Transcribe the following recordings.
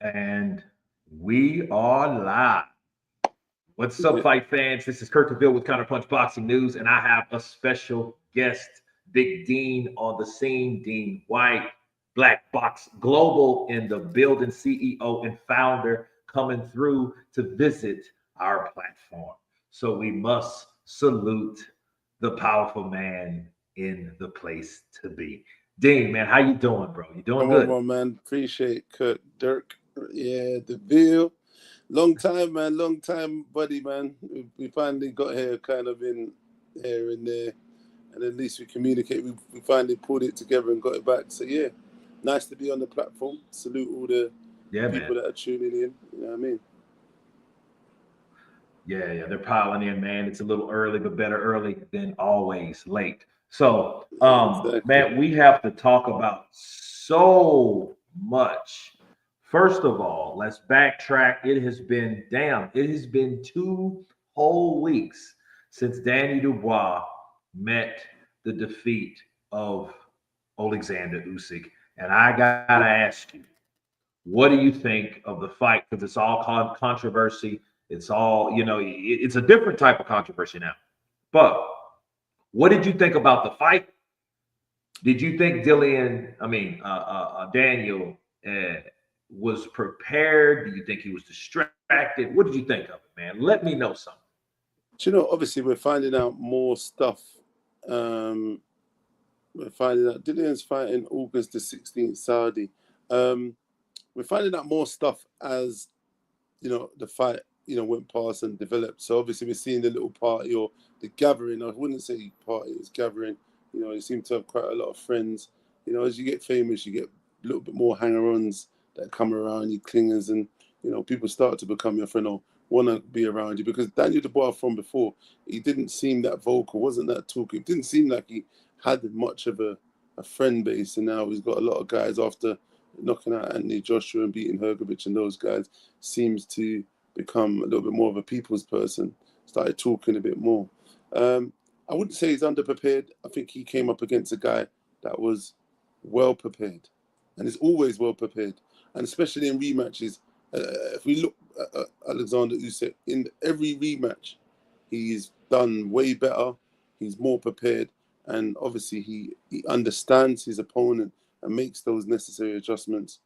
And we are live. What's up, Yeah. fight fans? This is Kurt DeVille with Counterpunch Boxing News, and I have a special guest, Big Dean, on the scene. Dean Whyte, Black Box Global in the building, CEO and founder, coming through to visit our platform. So we must salute the powerful man in the place to be. Dean, man, how you doing, bro? You doing Come on, good? my man. Appreciate Kurt, Dirk. Yeah, the Bill. Long time, man. Long time, buddy, man. We finally got here, kind of in here and there, and at least we communicate. We finally pulled it together and got it back. So yeah, nice to be on the platform. Salute all the Yeah, people man. that are tuning in. You know what I mean? Yeah, they're piling in, man. It's a little early, but better early than always late. So, Exactly. man, we have to talk about so much. First of all, let's backtrack. It has been 2 whole weeks since Danny Dubois met the defeat of Alexander Usyk. And I gotta ask you, what do you think of the fight? Because it's all controversy. It's all, it's a different type of controversy now. But what did you think about the fight? Did you think Daniel was prepared? Do you think he was distracted? What did you think of it, man? Let me know something. Do you know? Obviously, we're finding out more stuff. Um, we're finding out Dillian's fighting August the 16th, Saudi. Um, we're finding out more stuff as the fight went past and developed. So obviously we're seeing the little party or the gathering. I wouldn't say party, it's gathering. You seem to have quite a lot of friends. As you get famous, you get a little bit more hanger-ons that come around you, clingers, and people start to become your friend or want to be around you. Because Daniel Dubois from before, he didn't seem that vocal, wasn't that talkative. It didn't seem like he had much of a friend base, and now he's got a lot of guys after knocking out Anthony Joshua and beating Hergovich and those guys. Seems to become a little bit more of a people's person. Started talking a bit more. I wouldn't say he's underprepared. I think he came up against a guy that was well prepared, and is always well prepared, and especially in rematches. If we look at Alexander Usyk in every rematch, he's done way better. He's more prepared, and obviously he understands his opponent and makes those necessary adjustments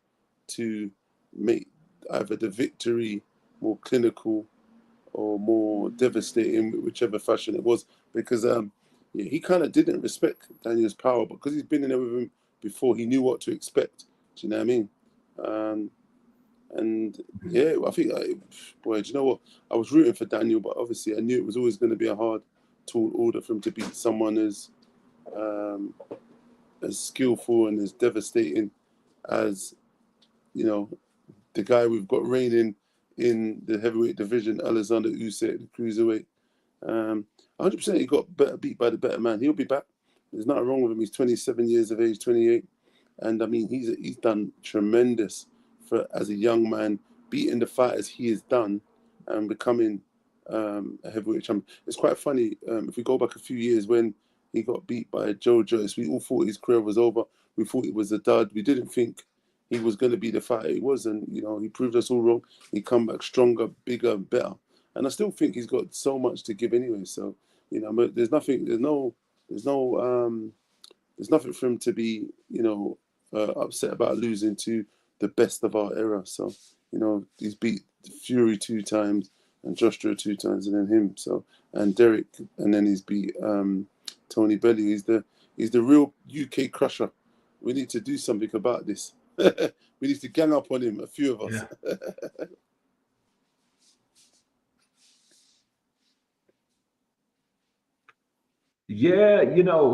to make either the victory more clinical or more devastating, whichever fashion it was. Because he kind of didn't respect Daniel's power, because he's been in there with him before. He knew what to expect. Do you know what I mean? Um, and yeah, I think, boy, do you know what? I was rooting for Daniel, but obviously I knew it was always going to be a hard, tall order for him to beat someone um, as skillful and as devastating as the guy we've got reigning in the heavyweight division, Alexander Usyk, the cruiserweight. 100% he got beat by the better man. He'll be back. There's nothing wrong with him. He's 27 years of age, 28, and I mean he's done tremendous for as a young man, beating the fighters he has done and becoming a heavyweight champion. It's quite funny if we go back a few years when he got beat by Joe Joyce. We all thought his career was over. We thought it was a dud. We didn't think he was going to be the fighter he was, and he proved us all wrong. He come back stronger, bigger, and better. And I still think he's got so much to give anyway. So but there's nothing for him to be upset about losing to the best of our era. So he's beat Fury 2 times and Joshua 2 times, and then him. So and Derek, and then he's beat Tony Bellew. He's the real UK crusher. We need to do something about this. We need to gang up on him, a few of us. Yeah. Yeah,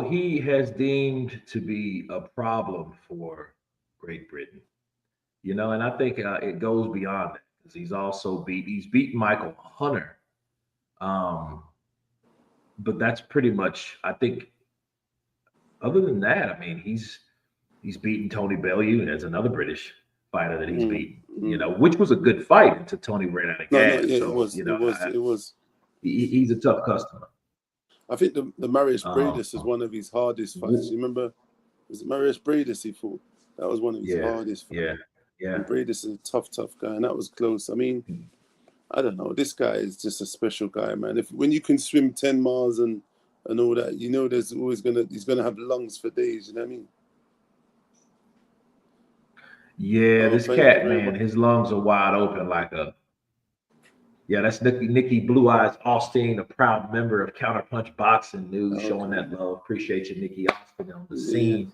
he has deemed to be a problem for Great Britain. And I think it goes beyond that because he's beaten Michael Hunter. Um, but that's pretty much, I think, other than that, I mean, he's beaten Tony Bellew, as another British fighter that he's Mm, beaten. mm. Which was a good fight until Tony ran out of No, gas. yeah, it So was, it was, it was. he's a tough customer. I think the Marius Um, Bradis is one of his hardest fights. w- You remember? Was it Marius Bradis he fought? That was one of his yeah, hardest fights. yeah, Yeah. And Bradis is a tough guy, and that was close. I mean, I don't know. This guy is just a special guy, man. When you can swim 10 miles and all that, you know, he's gonna have lungs for days. You know what I mean? Yeah, Oh, this thank you cat, very man, much. his lungs are wide open like a. Yeah, that's Nikki Blue Eyes Austin, a proud member of Counterpunch Boxing News, showing Okay. that love. Appreciate you, Nikki Austin, on the Yeah. scene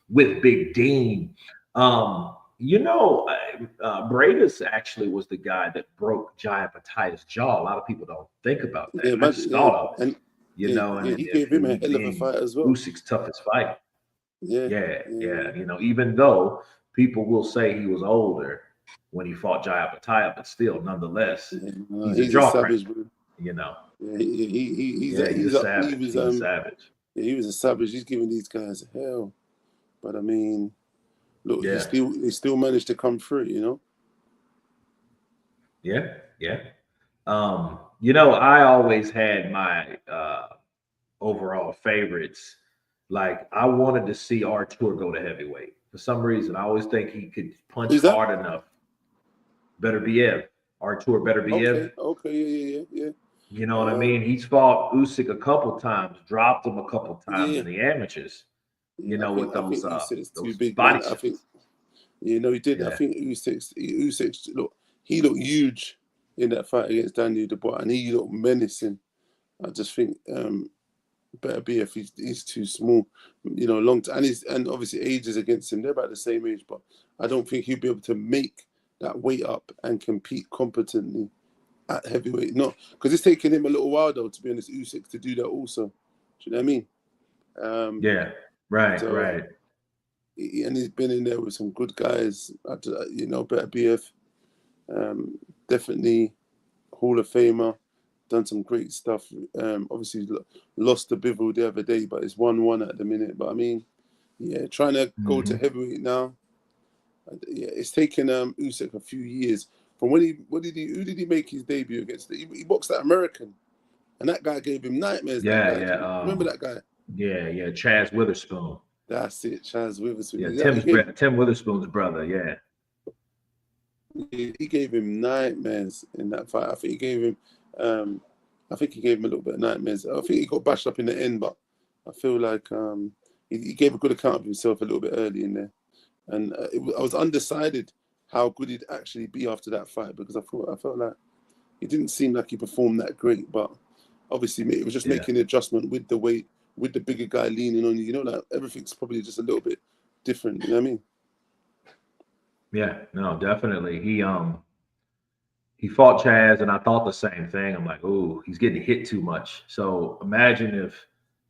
with Big Dean. Bradis actually was the guy that broke Giant Bataille's jaw. A lot of people don't think about that. Yeah, And I man. just Yeah, thought of it, and yeah, and he if gave him a he hell of a being fight as well. Usyk's toughest fight. Yeah. Yeah. Even though people will say he was older when he fought Jaya Bataille, but still, nonetheless, he's a He's a jaw savage, cracker. bro. You know, Yeah, he's yeah, he's a he savage. was He's a savage. yeah, he was a savage. He's giving these guys hell, but I mean, look, Yeah, he still managed to come through. You know. yeah. I always had my overall favorites. Like I wanted to see Artur go to heavyweight for some reason. I always think he could punch Who's that? hard enough. Better Biev, Artur Better Biev. Okay, yeah. You know what I mean? He's fought Usyk a couple times, dropped him a couple times Yeah, in the amateurs. yeah. With I think Usyk's too those big, body man. shots. He did. I Yeah. think Usyk he looked huge in that fight against Daniel Dubois, and he looked menacing. I just think Better be if he's too small, long time, and obviously ages against him. They're about the same age, but I don't think he'll be able to make that weight up and compete competently at heavyweight. No, because it's taken him a little while though, to be honest, Usyk to do that also. Do you know what I mean? Yeah. Right. So Right. and he's been in there with some good guys. Better BF, definitely Hall of Famer. Done some great stuff. Obviously lost to Bivol the other day, but it's 1-1 at the minute. But I mean, yeah, trying to go to heavyweight now. Yeah, it's taken Usyk a few years from when who did he make his debut against? He boxed that American, and that guy gave him nightmares. That Yeah. guy, Yeah. remember that guy? Yeah. Chaz Witherspoon. That's it, Chaz Witherspoon. Yeah. Exactly. Tim Witherspoon's brother. Yeah. He gave him nightmares in that fight. I think he gave him a little bit of nightmares. I think he got bashed up in the end, but I feel like he gave a good account of himself a little bit early in there. And I was undecided how good he'd actually be after that fight, because I felt like it didn't seem like he performed that great, but obviously it was just making an adjustment with the weight, with the bigger guy leaning on you. You know, like everything's probably just a little bit different. You know what I mean? Yeah. No, definitely. He fought Chaz, and I thought the same thing. I'm like, oh, he's getting hit too much. So imagine if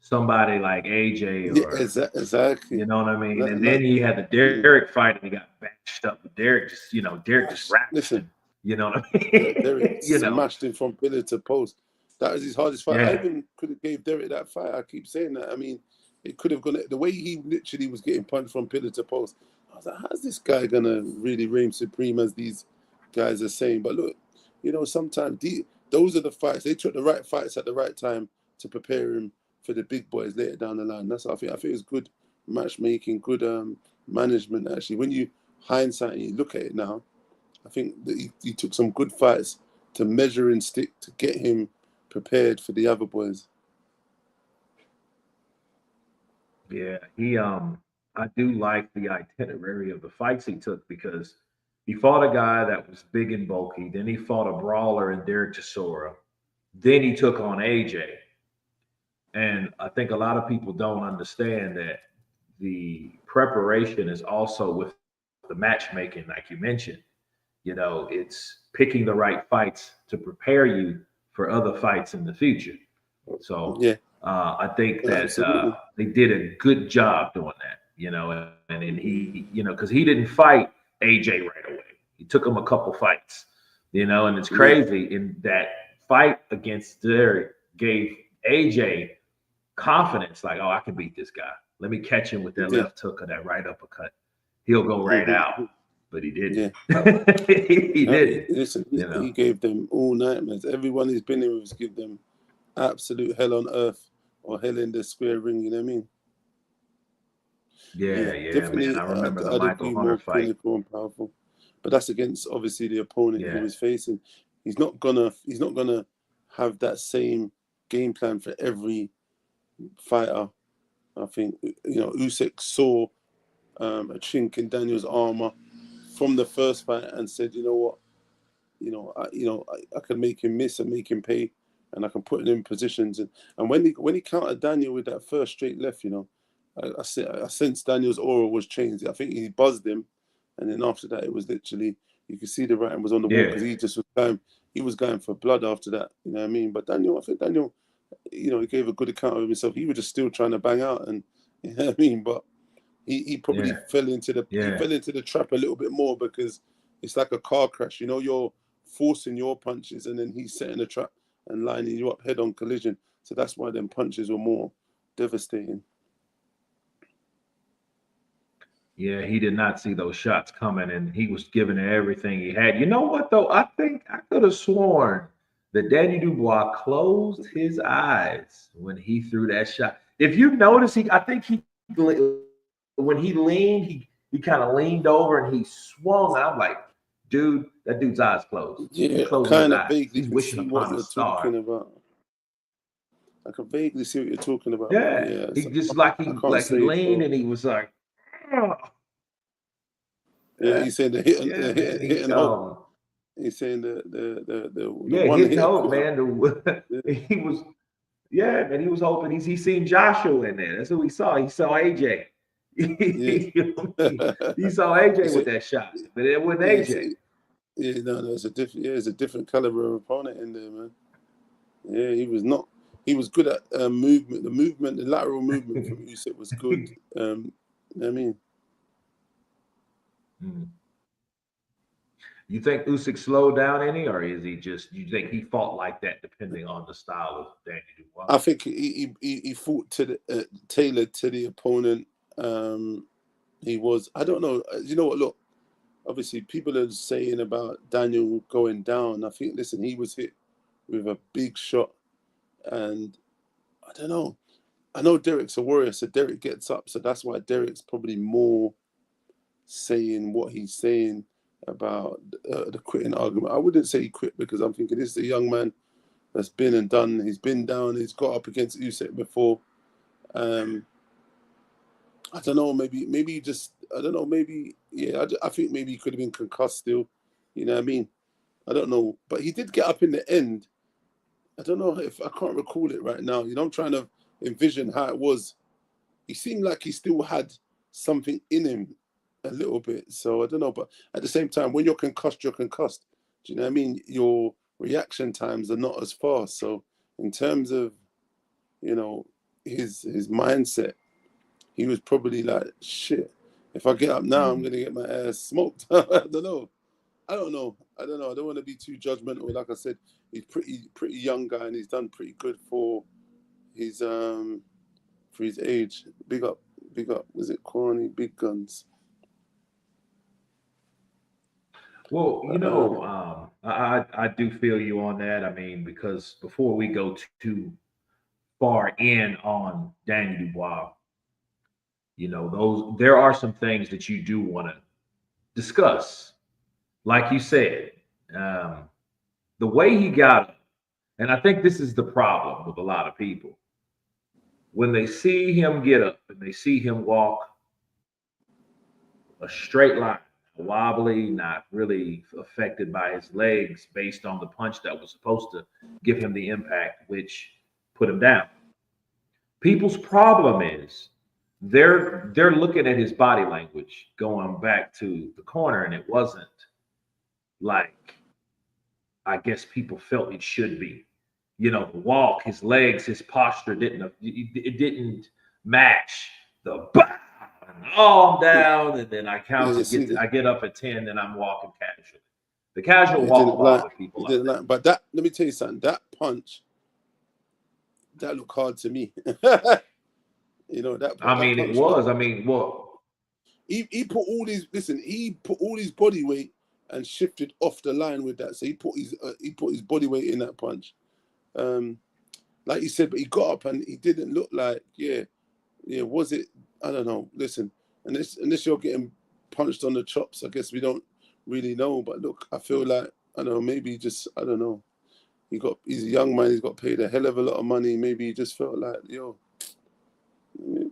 somebody like AJ Yeah, or exactly. you know what I mean. And then Not, he had the Derek fight, and he got bashed up. But Derek just wrapped listen. him. You know what I mean? Derek smashed him from pillar to post. That was his hardest fight. I Yeah. even could have gave Derek that fight. I keep saying that. I mean, it could have gone the way he literally was getting punched from pillar to post. I was like, how's this guy gonna really reign supreme, as these guys are saying? But look, sometimes those are the fights. They took the right fights at the right time to prepare him for the big boys later down the line. That's what I think. I think it's good matchmaking, good management. Actually, when you hindsight and you look at it now, I think that he took some good fights to measure and stick to get him prepared for the other boys. Yeah, I do like the itinerary of the fights he took, because he fought a guy that was big and bulky. Then he fought a brawler in Derek Chisora. Then he took on AJ. And I think a lot of people don't understand that the preparation is also with the matchmaking, like you mentioned. It's picking the right fights to prepare you for other fights in the future. So Yeah, I think that absolutely. they did a good job doing that. And then because he didn't fight AJ right away. He took him a couple fights. And it's Yeah, crazy in that fight against Derek gave AJ confidence, like, oh, I can beat this guy. Let me catch him with he that did. left hook or that right uppercut. He'll go right out. But he didn't. Yeah. He didn't. Listen, he gave them all nightmares. Everyone he's been in with give them absolute hell on earth, or hell in the square ring. You know what I mean? Yeah, Yeah, man. definitely. I remember the I'd Michael agree, Hunter more fight. clinical and powerful. but that's against obviously the opponent he was facing. He's not gonna have that same game plan for every fighter. I think Usyk saw a chink in Daniel's armor from the first fight and said, you know what, I can make him miss and make him pay, and I can put him in positions. And when he countered Daniel with that first straight left, I sensed Daniel's aura was changed. I think he buzzed him, and then after that, it was literally you could see the writing was on the wall because he just was going for blood after that. You know what I mean? But I think Daniel, he gave a good account of himself. He was just still trying to bang out, and you know what I mean. But he probably fell into the trap a little bit more because it's like a car crash. You're forcing your punches, and then he's setting a trap and lining you up head-on collision. So that's why them punches were more devastating. Yeah, he did not see those shots coming, and he was giving it everything he had. You know what, though? I think I could have sworn that Danny Dubois closed his eyes when he threw that shot. If you notice, when he leaned, he kind of leaned over and he swung. And I'm like, dude, that dude's eyes closed. Yeah, kind of vaguely see what you're talking about. I can vaguely see what you're talking about. Yeah, he just he leaned and he was like, oh. Yeah, he's saying the hit and hope. He's saying the one hit and hope, man. He was, man. He was hoping he seen Joshua in there. That's who he saw. He saw AJ. He saw AJ with that shot, but it wasn't AJ. It's a different caliber of opponent in there, man. Yeah, he was not. He was good at movement. The lateral movement from Usyk was good. I mean. You think Usyk slowed down any, or is he just? You think he fought like that, depending on the style of Danny Dubois? I think he fought to the tailored to the opponent. He was. I don't know. You know what? Look, obviously, people are saying about Daniel going down. I think, listen, he was hit with a big shot, and I don't know. I know Derek's a warrior, so Derek gets up, so that's why Derek's probably more saying what he's saying about the quitting argument. I wouldn't say he quit because I'm thinking this is a young man that's been and done. He's been down. He's got up against Usyk before. I don't know. Maybe he just. I don't know. Maybe I think maybe he could have been concussed still. You know what I mean? I don't know. But he did get up in the end. I don't know if I can't recall it right now. I'm trying to envision how it was. He seemed like he still had something in him a little bit. So I don't know. But at the same time, when you're concussed, you're concussed. Do you know what I mean? Your reaction times are not as fast. So in terms of, his mindset, he was probably like, shit, if I get up now, I'm going to get my ass smoked. I don't know. I don't want to be too judgmental. Like I said, he's pretty young guy, and he's done pretty good for his age. Big up. Was it Corny? Big guns. Well, I do feel you on that. I mean, because before we go too far in on Danny Dubois, there are some things that you do want to discuss. Like you said, the way he got, and I think this is the problem with a lot of people. When they see him get up and they see him walk a straight line, wobbly, not really affected by his legs based on the punch that was supposed to give him the impact, which put him down. People's problem is they're looking at his body language going back to the corner, and it wasn't like I guess people felt it should be. The walk, his legs, his posture it didn't match the arm down, and then I I get up at 10, and I'm walking casually. The casual walk bothers people. But let me tell you something. That punch, that looked hard to me. That. It was. I mean, what? He put all his He put all his body weight and shifted off the line with that. So he put his body weight in that punch. Like you said, but he got up and he didn't look like was it? I don't know. Listen, unless you're getting punched on the chops, I guess we don't really know. But look, I feel like, I don't know, maybe just, I don't know. He's a young man. He's got paid a hell of a lot of money. Maybe he just felt like, yo,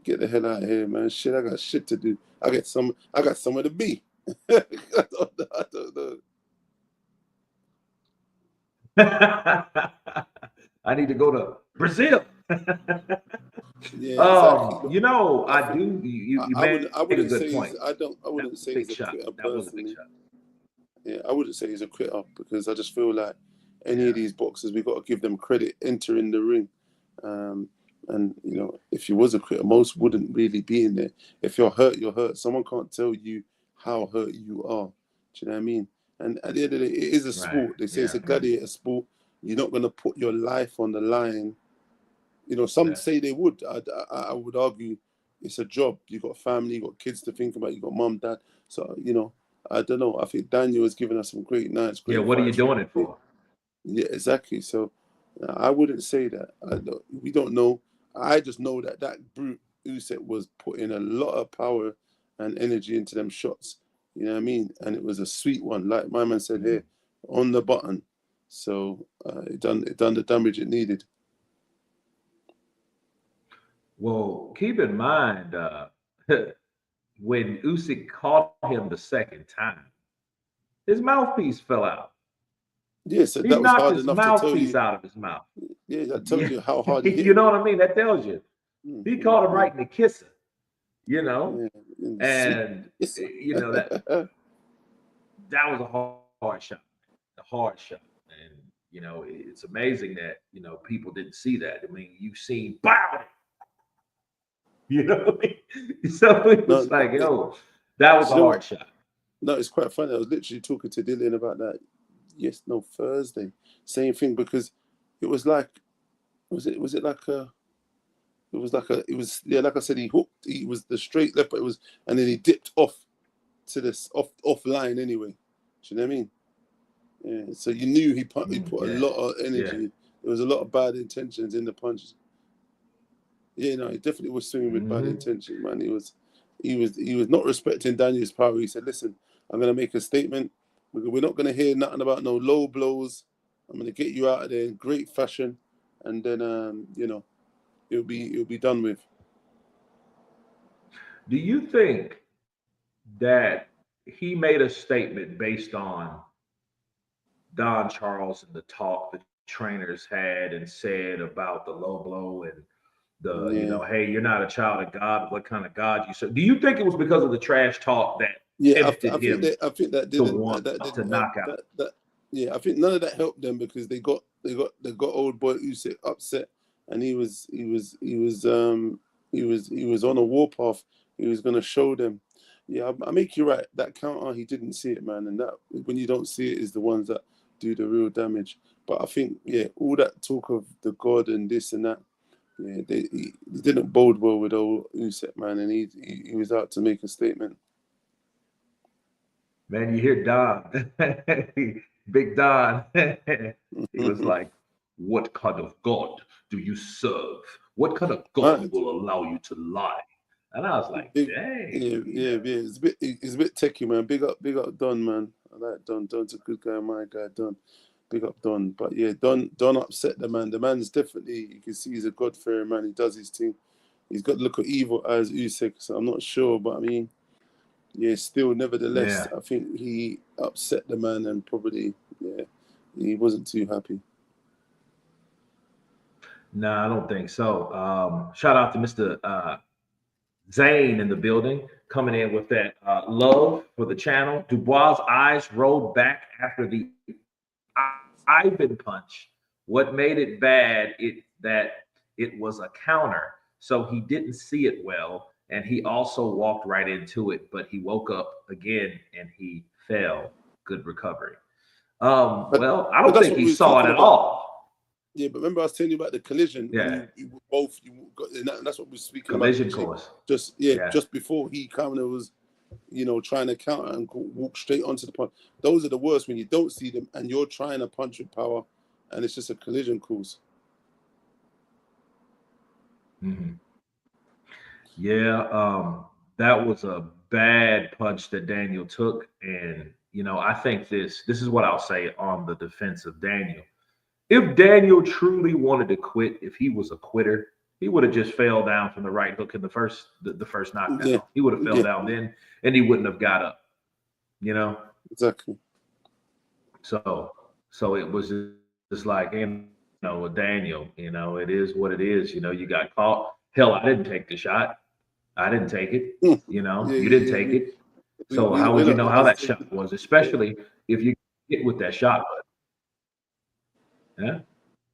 get the hell out of here, man. Shit, I got shit to do. I got somewhere to be. I don't know. I need to go to Brazil. Yeah, exactly. Look, You know, I I do. You I made wouldn't I a wouldn't good say point. I That wouldn't was a say big he's a shot. quitter That was a big personally. shot. Yeah, I wouldn't say he's a quitter because I just feel like any of these boxers, we got to give them credit entering the ring. And you know, if you was a quitter, most wouldn't really be in there. If you're hurt, you're hurt. Someone can't tell you how hurt you are. Do you know what I mean? And at the end of the day, it is a Right. sport. They say it's Yeah. a gladiator sport. You're not going to put your life on the line. You know, some Yes. say they would. I would argue it's a job. You got family, you got kids to think about, you got mum, dad. So, you know, I don't know. I think Daniel has given us some great nights, Yeah. great What are you fights. doing it for? Yeah, exactly. So I wouldn't say that. We don't know. I just know that that brute Usyk was putting a lot of power and energy into them shots. You know what I mean? And it was a sweet one, like my man said here, on the button. So it done the damage it needed. Well, keep in mind when Usyk caught him the second time, his mouthpiece fell out. Yeah, so He that was knocked hard his enough to tell mouthpiece you. out of his mouth. Yeah, that tells Yeah. you how hard he hit You him. know what I mean? That tells you. He caught him Yeah, right in the kisser, you know? yeah. Sweet. And, Yes. you know, that was a hard shot, a hard shot. And, you know, it's amazing that, you know, people didn't see that. I mean, you've seen, bow, you know what I mean? So it No, was like, yo, that was you a know hard what? shot. No, it's quite funny. I was literally talking to Dillian about that. Yes, no, Thursday. Same thing because it was like, was it like a, it was, yeah, like I said, he hooked, he was the straight left, but it was, and then he dipped off to this off line anyway. Do you know what I mean? Yeah. So you knew he put a Yeah. lot of Yeah. energy. There was a lot of bad intentions in the punches. Yeah, no, he definitely was swinging with bad Mm-hmm. intentions, man. He was not respecting Daniel's power. He said, "Listen, I'm gonna make a statement. We're not gonna hear nothing about no low blows. I'm gonna get you out of there in great fashion, and then you know, it'll be done with." Do you think that he made a statement based on Don Charles and the talk the trainers had and said about the low blow and the, you Yeah, know, hey, you're not a child of God. What kind of God you serve? Do you think it was because of the trash talk that yeah. tempted him I think that to didn't want that to didn't help. knock out? That yeah, I think none of that helped them because they got old boy Usyk upset, and he was on a warpath. He was gonna show them. Yeah, I make you right. That counter, he didn't see it, man, and that when you don't see it is the ones that do the real damage. But I think, yeah, all that talk of the God and this and that, yeah, he didn't bode well with old Usyk, man, and he was out to make a statement. Man, you hear Don, Big Don. He was like, what kind of God do you serve? What kind of God Mad. will allow you to lie? And I was like, Big, dang, yeah, you yeah, know. yeah. It's a bit techie, man. Big up, Don, man. I like Don. Don's a good guy, my guy, Don. Big up, Don. But yeah, Don upset the man. The man's definitely, you can see he's a God-fearing man. He does his thing. He's got to look at evil eyes, Usyk. So I'm not sure, but I mean, yeah, still, nevertheless, Yeah. I think he upset the man and probably, yeah, he wasn't too happy. No, I don't think so. Shout out to Mr. Zane in the building, coming in with that love for the channel. Dubois' eyes rolled back after the Ivan punch. What made it bad? That it was a counter, so he didn't see it well, and he also walked right into it. But he woke up again and he fell. Good recovery. But Well, I but don't that's think what he we were saw it talking at about. all. Yeah, but remember I was telling you about the collision when Yeah, you both you got, and that's what we were speaking about collision literally course. just yeah Yeah. just before he kind of was trying to counter and walk straight onto the punch. Those are the worst when you don't see them and you're trying to punch with power, and it's just a collision course. Mhm. Yeah, that was a bad punch that Daniel took, and I think this is what I'll say on the defense of Daniel. If Daniel truly wanted to quit, if he was a quitter, he would have just fell down from the right hook in the first Yeah, knockdown. He would have fell yeah, down then, and he wouldn't have got up. You know, exactly. so it was just like with Daniel. It is what it is. You got caught. Hell, I didn't take the shot. I didn't take it. Yeah, You didn't yeah, take yeah. it. So how We're would you not know gonna how that say shot was? Especially if you get with that shot. Yeah,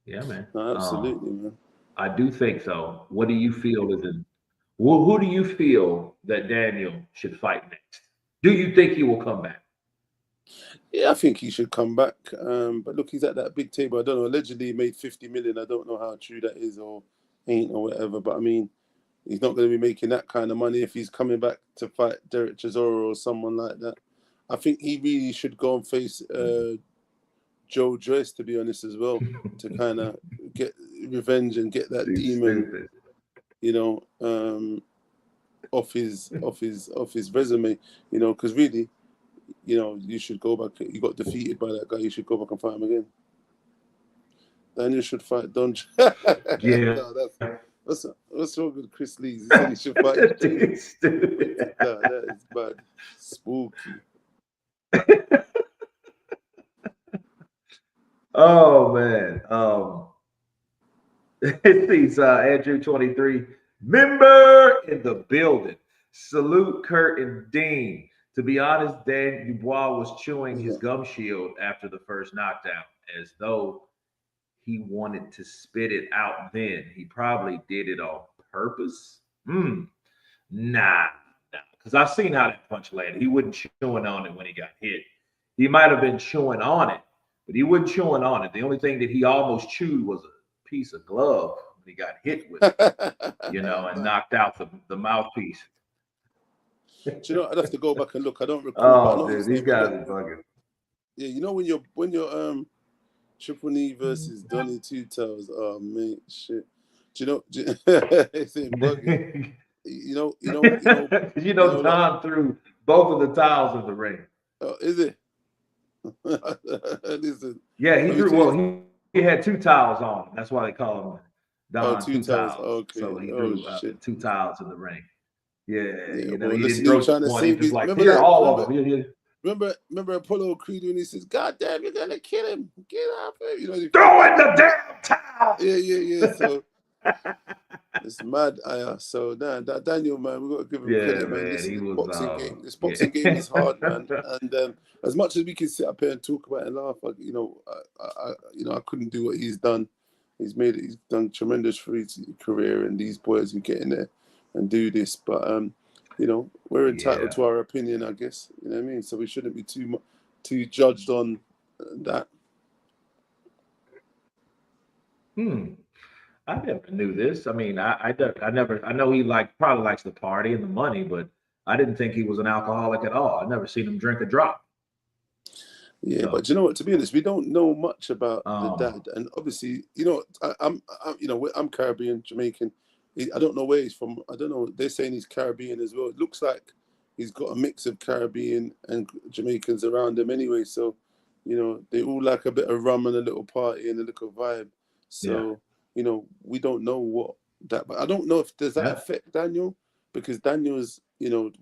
yeah, man. no, absolutely, man. I do think though. What do you feel is in? Well, who do you feel that Daniel should fight next? Do you think he will come back? Yeah, I think he should come back. But look, he's at that big table. I don't know. Allegedly, he made 50 million. I don't know how true that is or ain't or whatever. But I mean, he's not going to be making that kind of money if he's coming back to fight Derek Chisora or someone like that. I think he really should go and face Joe Joyce, to be honest, as well, to kind of get revenge and get that He's demon, stupid. off his resume, because really, you should go back. You got defeated by that guy. You should go back and fight him again. Daniel should fight Don. Yeah. No, what's wrong with Chris Lee? He said he should fight him too. He's stupid. No, that is bad. Spooky. Oh man. He's Andrew 23 member in the building. Salute Kurt and Dean. To be honest, Dan Dubois was chewing his gum shield after the first knockdown, as though he wanted to spit it out then. He probably did it on purpose. Nah. Because I've seen how that punch landed. He wasn't chewing on it when he got hit. He might have been chewing on it, but he wasn't chewing on it. The only thing that he almost chewed was a piece of glove when he got hit with it, and knocked out the mouthpiece. Do you know? I'd have to go back and look. I don't recall. Oh, dude, these guys are bugging. Yeah, when you're Triple Knee versus Donnie Two Tails. Oh man, shit. Do you know? It's bugging. Don threw both of the towels in the ring. Oh, is it? Listen. Yeah, he threw. Well, he had two towels on. That's why they call him Don two towels. Okay. So he threw two towels in the ring. Yeah, he listen, didn't throw one. He was like, here, all of them. Remember Apollo Creed when he says, "God damn, you're gonna kill him! Get off him!" Throw in the damn towel. Yeah. So it's mad. So Daniel, man, we got to give him credit, man. This boxing game is hard, man. And as much as we can sit up here and talk about it and laugh, I couldn't do what he's done. He's done tremendous for his career, and these boys who get in there and do this. But we're entitled to our opinion, I guess. You know what I mean? So we shouldn't be too judged on that. I never knew this. I mean, I know he probably likes the party and the money, but I didn't think he was an alcoholic at all. I never seen him drink a drop. Yeah, but you know what? To be honest, we don't know much about the dad, and obviously, I'm Caribbean, Jamaican. I don't know where he's from. I don't know. They're saying he's Caribbean as well. It looks like he's got a mix of Caribbean and Jamaicans around him anyway. So, they all like a bit of rum and a little party and a little vibe. So, we don't know what that. But I don't know if does that affect Daniel, because Daniel's,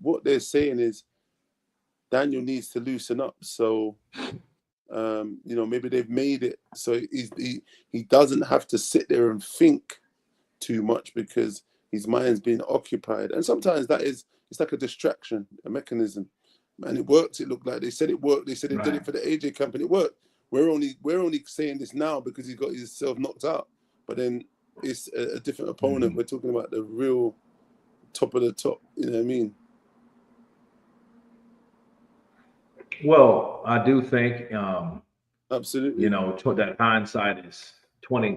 what they're saying is Daniel needs to loosen up. So, maybe they've made it so he doesn't have to sit there and think too much because his mind's being occupied, and sometimes it's like a distraction, a mechanism, and it works. It looked like they said it worked. They said they did it for the AJ camp and it worked. We're only saying this now because he got himself knocked out, but then it's a different opponent. We're talking about the real top of the top. You know what I mean? Well, I do think absolutely. That hindsight is 20.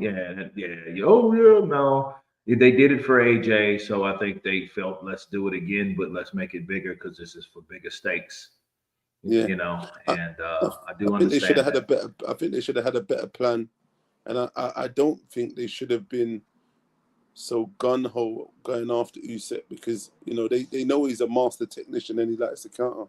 No. They did it for AJ, so I think they felt let's do it again, but let's make it bigger because this is for bigger stakes. Yeah. I do understand. They should have had a better. I think they should have had a better plan, and I don't think they should have been so gun-ho going after Usyk because they know he's a master technician and he likes to counter.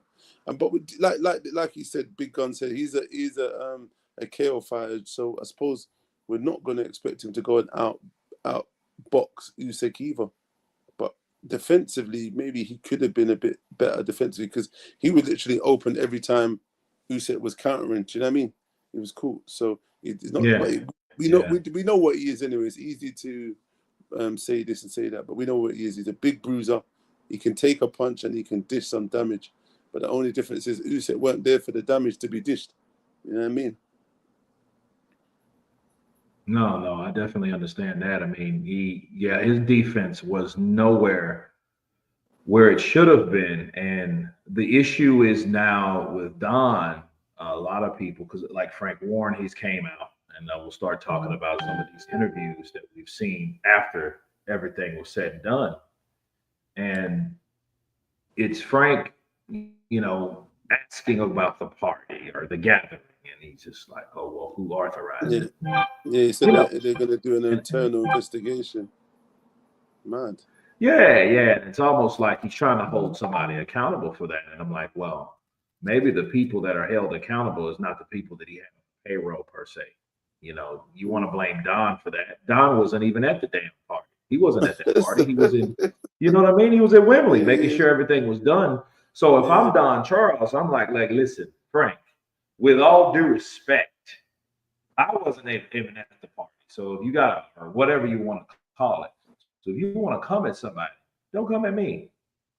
And but like he said, Big Gun said he's a KO fighter. So I suppose we're not going to expect him to go and out box Usyk either. But defensively, maybe he could have been a bit better defensively because he would literally open every time Usyk was countering. Do you know what I mean? It was cool. So it's not. Yeah. But we know what he is anyway. It's easy to say this and say that, but we know what he is. He's a big bruiser. He can take a punch and he can dish some damage. But the only difference is Usyk weren't there for the damage to be dished. You know what I mean? No, I definitely understand that. I mean, his defense was nowhere where it should have been. And the issue is now with Don, a lot of people, because like Frank Warren, he's came out, and we'll start talking about some of these interviews that we've seen after everything was said and done. And it's Frank, asking about the party or the gathering. And he's just like, oh, well, who authorized it? Yeah, he said they're going to do an internal investigation. Mad. Yeah. It's almost like he's trying to hold somebody accountable for that. And I'm like, well, maybe the people that are held accountable is not the people that he had on payroll per se. You want to blame Don for that. Don wasn't even at the damn party. He wasn't at that party. He was in, you know what I mean? He was at Wembley making sure everything was done. So if I'm Don Charles, I'm like, listen, Frank, with all due respect, I wasn't even at the party. So if you got, or whatever you want to call it, so if you want to come at somebody, don't come at me.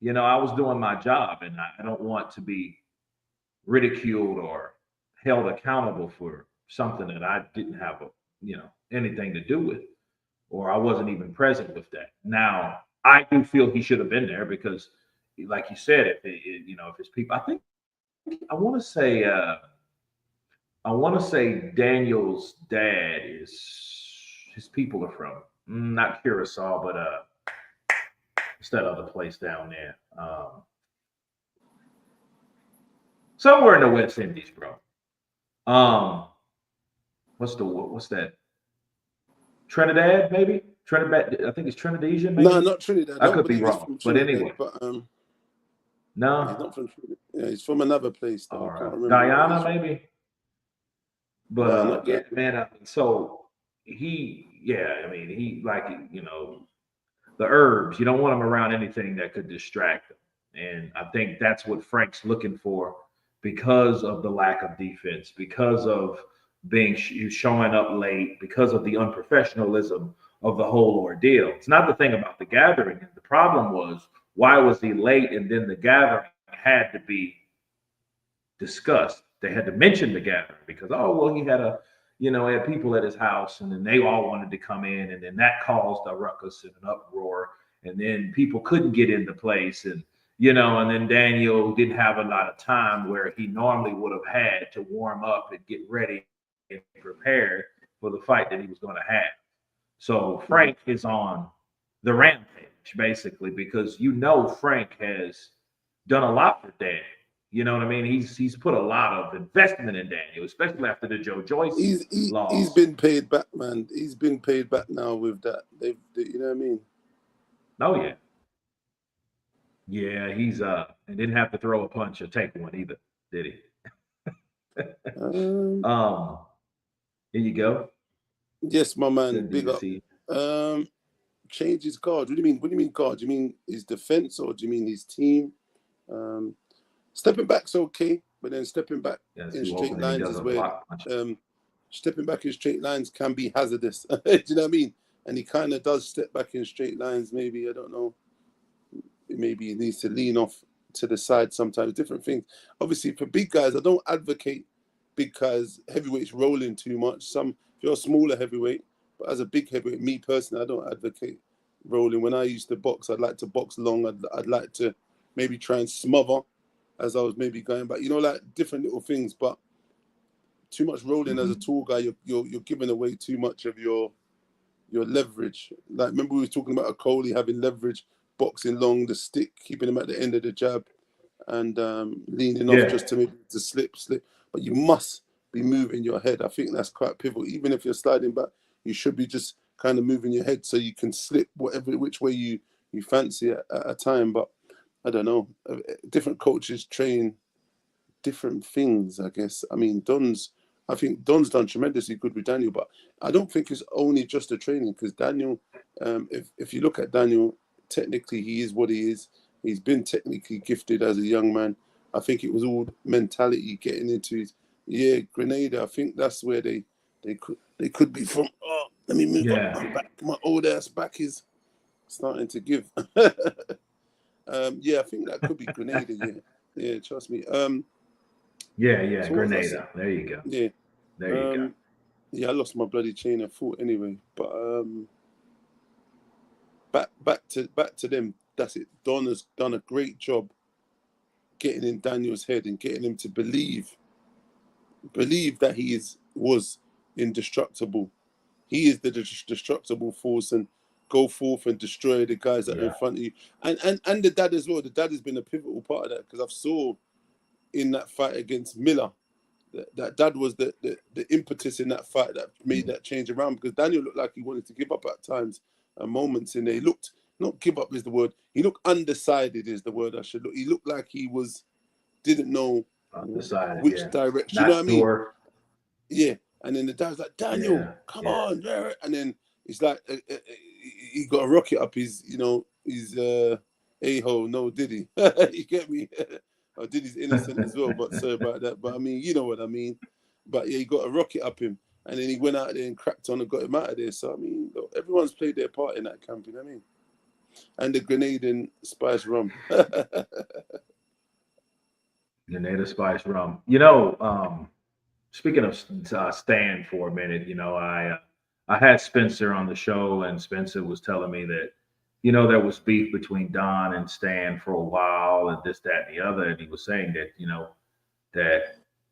I was doing my job, and I don't want to be ridiculed or held accountable for something that I didn't have anything to do with, or I wasn't even present with that. Now, I do feel he should have been there because, like you said, if his people, I want to say Daniel's dad his people are from not Curacao, but what's that other place down there? Somewhere in the West Indies, bro. What's that? Trinidad, maybe? Trinidad, I think it's Trinidadian, maybe? No, not Trinidad. I could be wrong, but anyway. But, no, he's not from Trinidad. Yeah, he's from another place. Though. I can't remember. Guyana, maybe. But no, man. So he like the herbs. You don't want him around anything that could distract him, and I think that's what Frank's looking for because of the lack of defense, because of showing up late, because of the unprofessionalism of the whole ordeal. It's not the thing about the gathering. The problem was, why was he late? And then the gathering had to be discussed. They had to mention the gathering because, oh, well, he had people at his house, and then they all wanted to come in, and then that caused a ruckus and an uproar, and then people couldn't get into place, and then Daniel didn't have a lot of time where he normally would have had to warm up and get ready and prepared for the fight that he was going to have. So Frank is on the rampage, basically, because Frank has done a lot for Daniel. You know what I mean? He's put a lot of investment in Daniel, especially after the Joe Joyce loss. He's been paid back, man. He's been paid back now with that. You know what I mean? Oh yeah. Yeah, he didn't have to throw a punch or take one either, did he? Here you go. Yes, my man. Big up. Change his guard. What do you mean? What do you mean guard? Do you mean his defense or do you mean his team? Stepping back's okay, but then stepping back in straight lines is where stepping back in straight lines can be hazardous. Do you know what I mean? And he kind of does step back in straight lines. Maybe, I don't know. Maybe he needs to lean off to the side sometimes. Different things. Obviously, for big guys, I don't advocate big guys, heavyweights rolling too much. If you're a smaller heavyweight, but as a big heavyweight, me personally, I don't advocate rolling. When I used to box, I'd like to box long. I'd like to maybe try and smother as I was maybe going back. Like different little things, but too much rolling as a tall guy, you're giving away too much of your leverage. Like, remember we were talking about a Coley having leverage, boxing long, the stick, keeping him at the end of the jab, and leaning off just to slip. But you must be moving your head. I think that's quite pivotal. Even if you're sliding back, you should be just kind of moving your head so you can slip which way you fancy at a time. But I don't know. Different coaches train different things, I guess. I mean, I think Don's done tremendously good with Daniel, but I don't think it's only just the training, because Daniel, if you look at Daniel, technically he is what he is. He's been technically gifted as a young man. I think it was all mentality getting into his Grenada. I think that's where they could be from. Oh, let me move up my back. My old ass back is starting to give. I think that could be Grenada. Yeah, trust me. So Grenada. There you go. Yeah, there you go. Yeah, I lost my bloody chain of thought anyway. But back to them. That's it. Don has done a great job getting in Daniel's head and getting him to believe that he was indestructible. He is the destructible force, and go forth and destroy the guys that are in front of you. And the dad as well. The dad has been a pivotal part of that, because I've saw in that fight against Miller that dad was the impetus in that fight that made that change around, because Daniel looked like he wanted to give up at times and moments in there. He looked, not give up is the word, he looked undecided is the word I should look. He looked like he didn't know which direction. Not you know what sure. I mean? Yeah. And then the dad's like, Daniel, come on. And then it's like he got a rocket up his, a-hole, no Diddy. You get me? Oh, Diddy's innocent as well, but sorry about that. But I mean, you know what I mean. But yeah, he got a rocket up him, and then he went out there and cracked on and got him out of there. So I mean, look, everyone's played their part in that camp, you know what I mean? And the Grenadian spice rum. Grenada spice rum. Speaking of Stan for a minute, I had Spencer on the show, and Spencer was telling me that, there was beef between Don and Stan for a while, and this, that, and the other. And he was saying that, that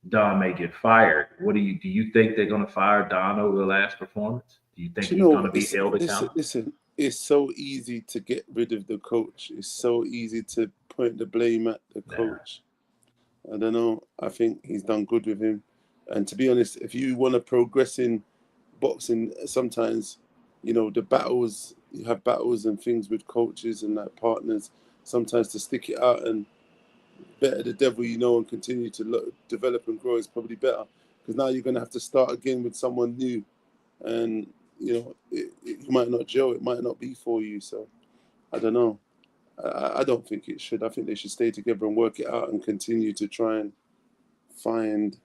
Don may get fired. Do you think they're going to fire Don over the last performance? Do you think he's going to be held accountable? Listen, it's so easy to get rid of the coach. It's so easy to point the blame at the coach. I don't know. I think he's done good with him. And to be honest, if you want to progress in boxing, sometimes, the battles, you have battles and things with coaches and like partners, sometimes to stick it out and better the devil, and continue to develop and grow is probably better. Because now you're going to have to start again with someone new. And, you might not gel. It might not be for you. So I don't know. I don't think it should. I think they should stay together and work it out and continue to try and find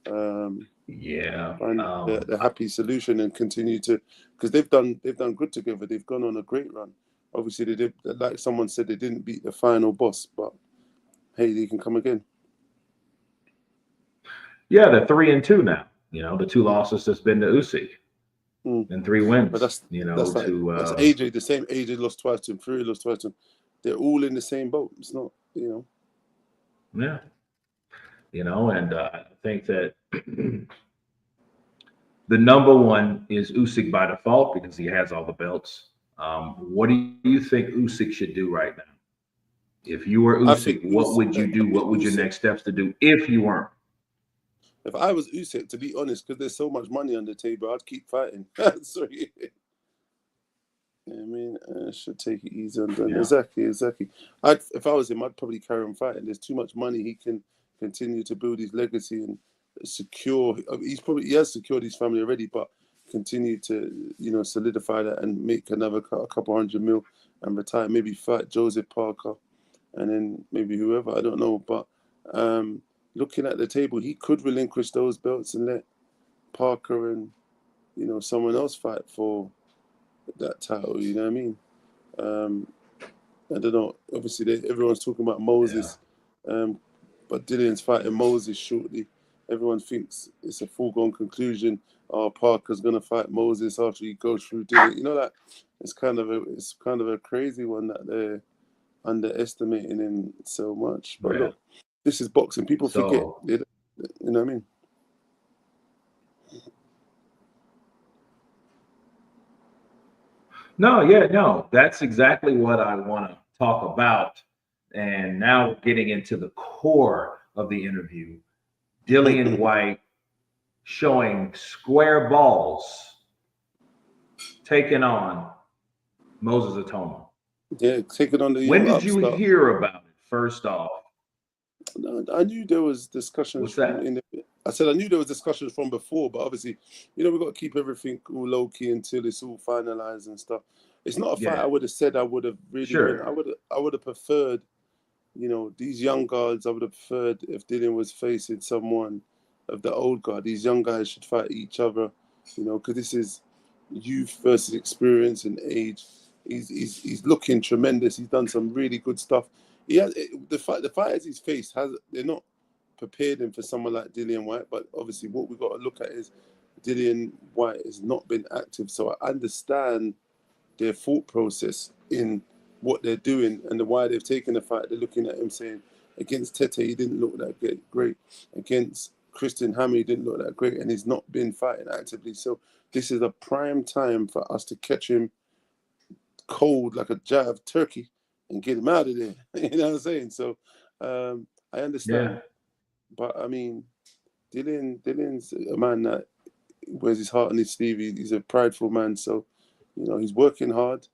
the happy solution, and continue to, because they've done good together. They've gone on a great run. Obviously, they did, like someone said, they didn't beat the final boss, but hey, they can come again. Yeah, they're 3-2 now. The 2 losses has been to Usyk. And 3 wins. But that's that's AJ. The same AJ lost twice to him. Fury lost twice to him. They're all in the same boat. It's not, Yeah. And I think that the number one is Usyk by default, because he has all the belts. What do you think Usyk should do right now? If you were Usyk, what would you do? What would your next steps to do if you weren't? If I was Usyk, to be honest, because there's so much money on the table, I'd keep fighting. Sorry. I mean, I should take it easy on them. Exactly. If I was him, I'd probably carry on fighting. There's too much money. He can continue to build his legacy and secure. He has secured his family already, but continue to, solidify that and make a couple $100 million and retire. Maybe fight Joseph Parker, and then maybe whoever. I don't know, but looking at the table, he could relinquish those belts and let Parker and someone else fight for that title. You know what I mean? I don't know. Obviously, everyone's talking about Moses, but Dillian's fighting Moses shortly. Everyone thinks it's a foregone conclusion. Oh, Parker's gonna fight Moses after he goes through Dillian. That it's kind of a crazy one that they're underestimating him so much. But look, this is boxing. People forget. You know what I mean? No. That's exactly what I want to talk about. And now getting into the core of the interview, Dillian Whyte showing square balls taking on Moses Itauma. Yeah, taking on the When young did you upstart. hear about it? First off, No, I knew there was discussions what's from that? I said I knew there was discussions from before, but obviously, we've got to keep everything all low key until it's all finalized and stuff. It's not a fight Yeah, I would have said I would have really went. sure. I would have preferred, these young guards. I would have preferred if Dillian was facing someone of the old guard. These young guys should fight each other, because this is youth versus experience and age. He's looking tremendous. He's done some really good stuff. He has the fighters he's faced they're not prepared him for someone like Dillian Whyte, but obviously what we've got to look at is Dillian Whyte has not been active, so I understand their thought process in what they're doing and why they've taken the fight. They're looking at him saying, against Tete, he didn't look that great. Against Christian Hammer, he didn't look that great, and he's not been fighting actively. So this is a prime time for us to catch him cold like a jive turkey and get him out of there. You know what I'm saying? So I understand. Yeah, But I mean, Dillian's a man that wears his heart on his sleeve. He's a prideful man. So, he's working hard.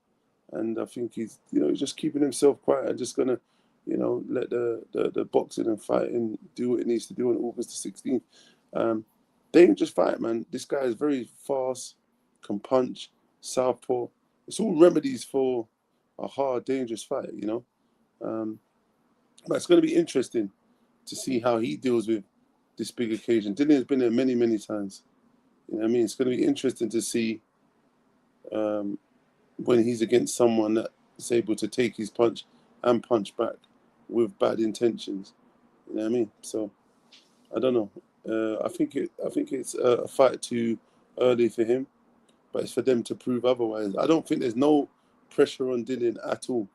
And I think he's just keeping himself quiet and just gonna, let the boxing and fighting do what it needs to do on August the 16th. Dangerous fight, man. This guy is very fast, can punch, southpaw. It's all remedies for a hard, dangerous fight, But it's going to be interesting to see how he deals with this big occasion. Dillian's been there many, many times. You know what I mean? It's going to be interesting to see when he's against someone that's able to take his punch and punch back with bad intentions. You know what I mean? So I don't know. I think it's a fight too early for him, but it's for them to prove otherwise. I don't think there's no pressure on Dillian at all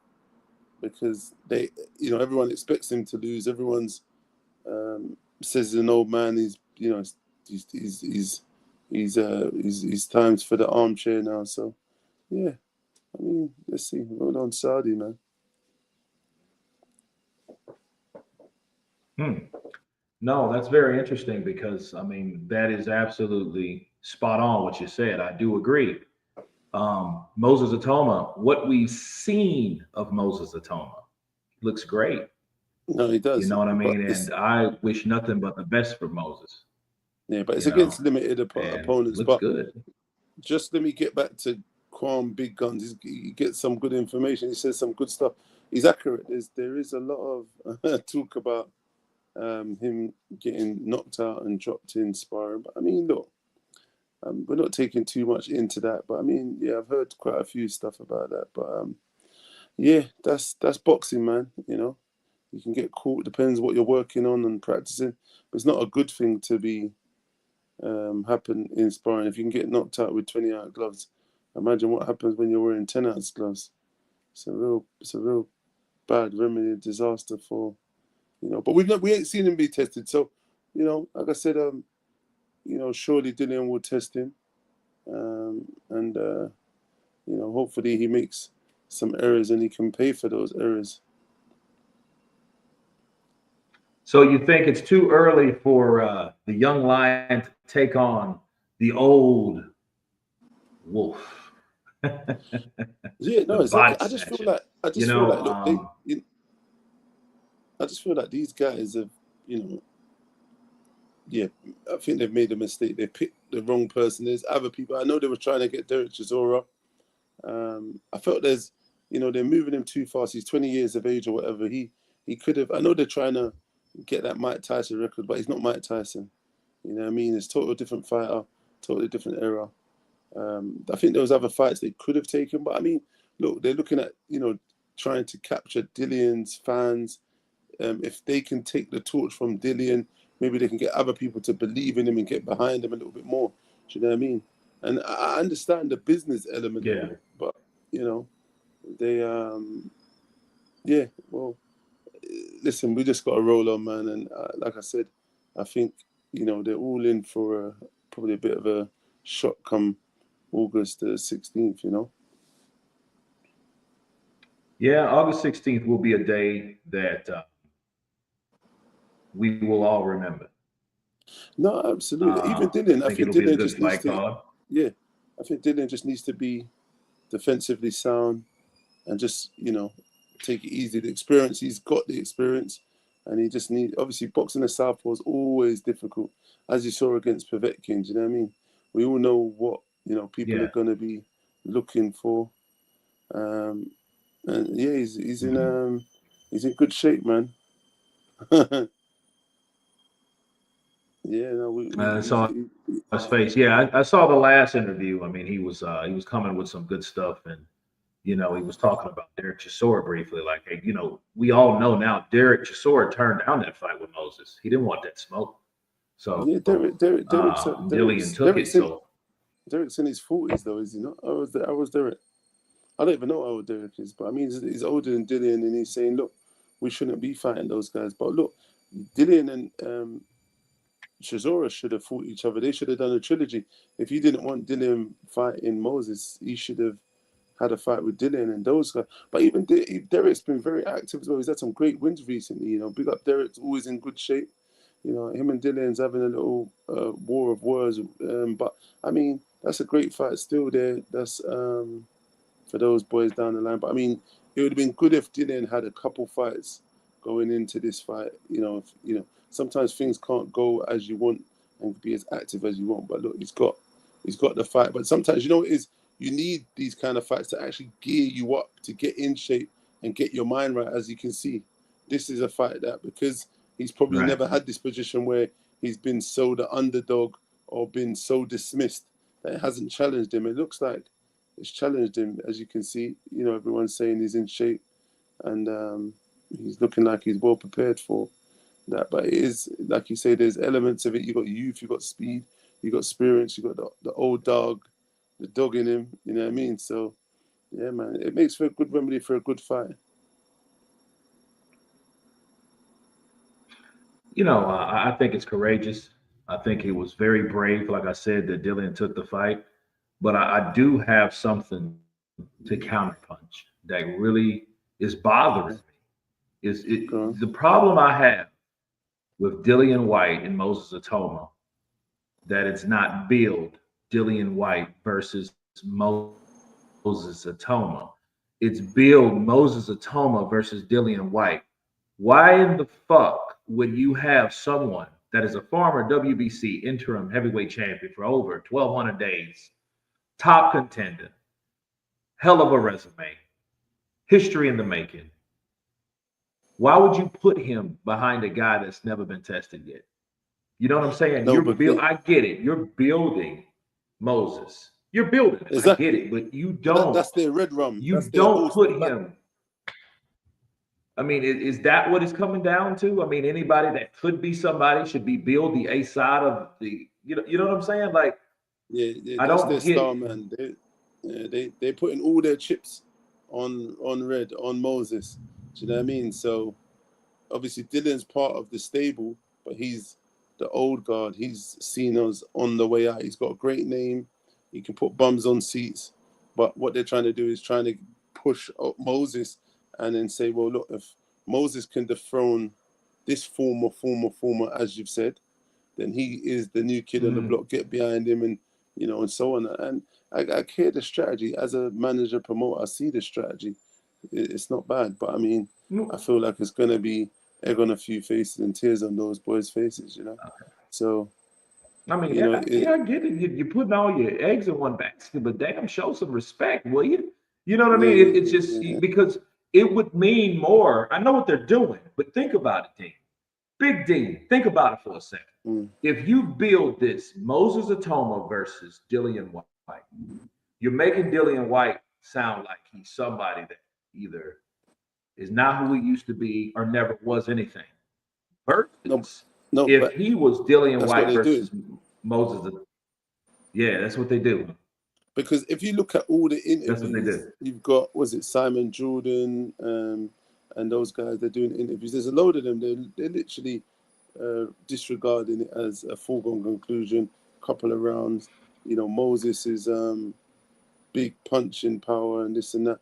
because everyone expects him to lose. Everyone's says he's an old man. He's times for the armchair now. So yeah. I mean, let's see. Roll on Saudi, man. No, that's very interesting because I mean that is absolutely spot on what you said. I do agree. Moses Itauma, what we've seen of Moses Itauma looks great. No, he You does. know what I But mean? And I wish nothing but the best for Moses, it's you know, against limited and opponents. looks But good. just let me get back to Kwame Big Guns. He gets some good information. He says some good stuff. He's accurate. There is a lot of talk about him getting knocked out and dropped in sparring. But I mean, look, we're not taking too much into that. But I mean, yeah, I've heard quite a few stuff about that. But yeah, that's boxing, man. You can get caught. Depends what you're working on and practicing. But it's not a good thing to be happen in sparring. If you can get knocked out with 20-ounce gloves, imagine what happens when you're wearing 10-ounce gloves. It's a real bad remedy, disaster for But we ain't seen him be tested. So like I said, surely Dillian will test him, and hopefully he makes some errors and he can pay for those errors. So you think it's too early for the young lion to take on the old wolf, Yeah, no, the exactly. body snatcher? I You just feel know, like look, I just feel like these guys have, yeah, I think they've made a mistake. They picked the wrong person. There's other people. I know they were trying to get Derek Chisora. I felt they're moving him too fast. He's 20 years of age or whatever. He could have. I know they're trying to get that Mike Tyson record, but he's not Mike Tyson. You know what I mean? It's totally different fighter, totally different era. I think there was other fights they could have taken, but I mean, look, they're looking at trying to capture Dillian's fans. If they can take the torch from Dillian, maybe they can get other people to believe in him and get behind him a little bit more. Do you know what I mean? And I understand the business element of yeah. it, but they yeah, well, listen, we just got to roll on, man. And like I said, I think they're all in for probably a bit of a shock come August the 16th. Yeah, August 16th will be a day that we will all remember. No, absolutely. Even I Dillian, I think think it'll be a Dillian good just needs fight to, card. yeah, I think Dillian just needs to be defensively sound and just, take it easy. The experience, he's got the experience, and he just needs, obviously, boxing a southpaw is always difficult, as you saw against Blvckbox, you know what I mean? We all know what, people are going to be looking for. And yeah, he's in good shape, man. Yeah, no, I saw his face. Yeah, I saw the last interview. I mean, he was coming with some good stuff, and he was talking about Derek Chisora briefly. Like, hey, we all know now Derek Chisora turned down that fight with Moses. He didn't want that smoke. So yeah, Dillian took it. So Derek's in his 40s, though, is he not? I was Derek. I don't even know how old Derek is, but I mean, he's older than Dillian, and he's saying, look, we shouldn't be fighting those guys. But look, Dillian and Chisora should have fought each other. They should have done a trilogy. If you didn't want Dillian fighting Moses, he should have had a fight with Dillian and those guys. But even Derek's been very active as well. He's had some great wins recently. Big up Derek's always in good shape. Him and Dillian's having a little war of words. But I mean, that's a great fight still there. That's for those boys down the line. But I mean, it would have been good if Dillian had a couple fights going into this fight. Sometimes things can't go as you want and be as active as you want. But look, he's got the fight. But sometimes it is you need these kind of fights to actually gear you up to get in shape and get your mind right. As you can see, this is a fight that, because he's probably never had this position where he's been so the underdog or been so dismissed that it hasn't challenged him. It looks like it's challenged him, as you can see. Everyone's saying he's in shape, and he's looking like he's well prepared for that. But it is, like you say, there's elements of it. You got youth, you got speed, you got experience, you got the old dog, the dog in him. You know what I mean? So yeah, man, it makes for a good remedy for a good fight. I think it's courageous. I think it was very brave, like I said, that Dillian took the fight. But I do have something to counterpunch that really is bothering me. The problem I have with Dillian Whyte and Moses Itauma, that it's not billed Dillian Whyte versus Moses Itauma. It's billed Moses Itauma versus Dillian Whyte. Why in the fuck would you have someone that is a former WBC interim heavyweight champion for over 1,200 days, top contender, hell of a resume, history in the making? Why would you put him behind a guy that's never been tested yet? You know what I'm saying? No, I get it. You're building Moses. You're building it. Exactly. I get it, but you don't. That's their red rum. You don't put him. I mean, is that what it's coming down to? I mean, anybody that could be somebody should be billed the A side of the. You know what I'm saying? Like, yeah, I don't get star, man. They're putting all their chips on red on Moses. Do you know what I mean? So obviously Dillian's part of the stable, but he's the old guard. He's seen us on the way out. He's got a great name. He can put bums on seats. But what they're trying to do is trying to push up Moses and then say, well, look, if Moses can dethrone this former, as you've said, then he is the new kid on the block. Get behind him and so on. And I hear the strategy. As a manager, promoter, I see the strategy. It's not bad. But I mean, I feel like it's going to be egg on a few faces and tears on those boys' faces, So, I mean, I get it. You're putting all your eggs in one basket, but damn, show some respect, will you? You know what I mean? It's just because it would mean more. I know what they're doing, but think about it, Dean. Big Dean, think about it for a second. If you build this Moses Itauma versus Dillian Whyte, you're making Dillian Whyte sound like he's somebody that either is not who he used to be or never was anything. Versus if he was Dillian Whyte versus Moses, that's what they do. Because if you look at all the interviews, you've got, Simon Jordan and those guys, they're doing interviews. There's a load of them. They're literally disregarding it as a foregone conclusion. Couple of rounds. Moses is big punching power and this and that.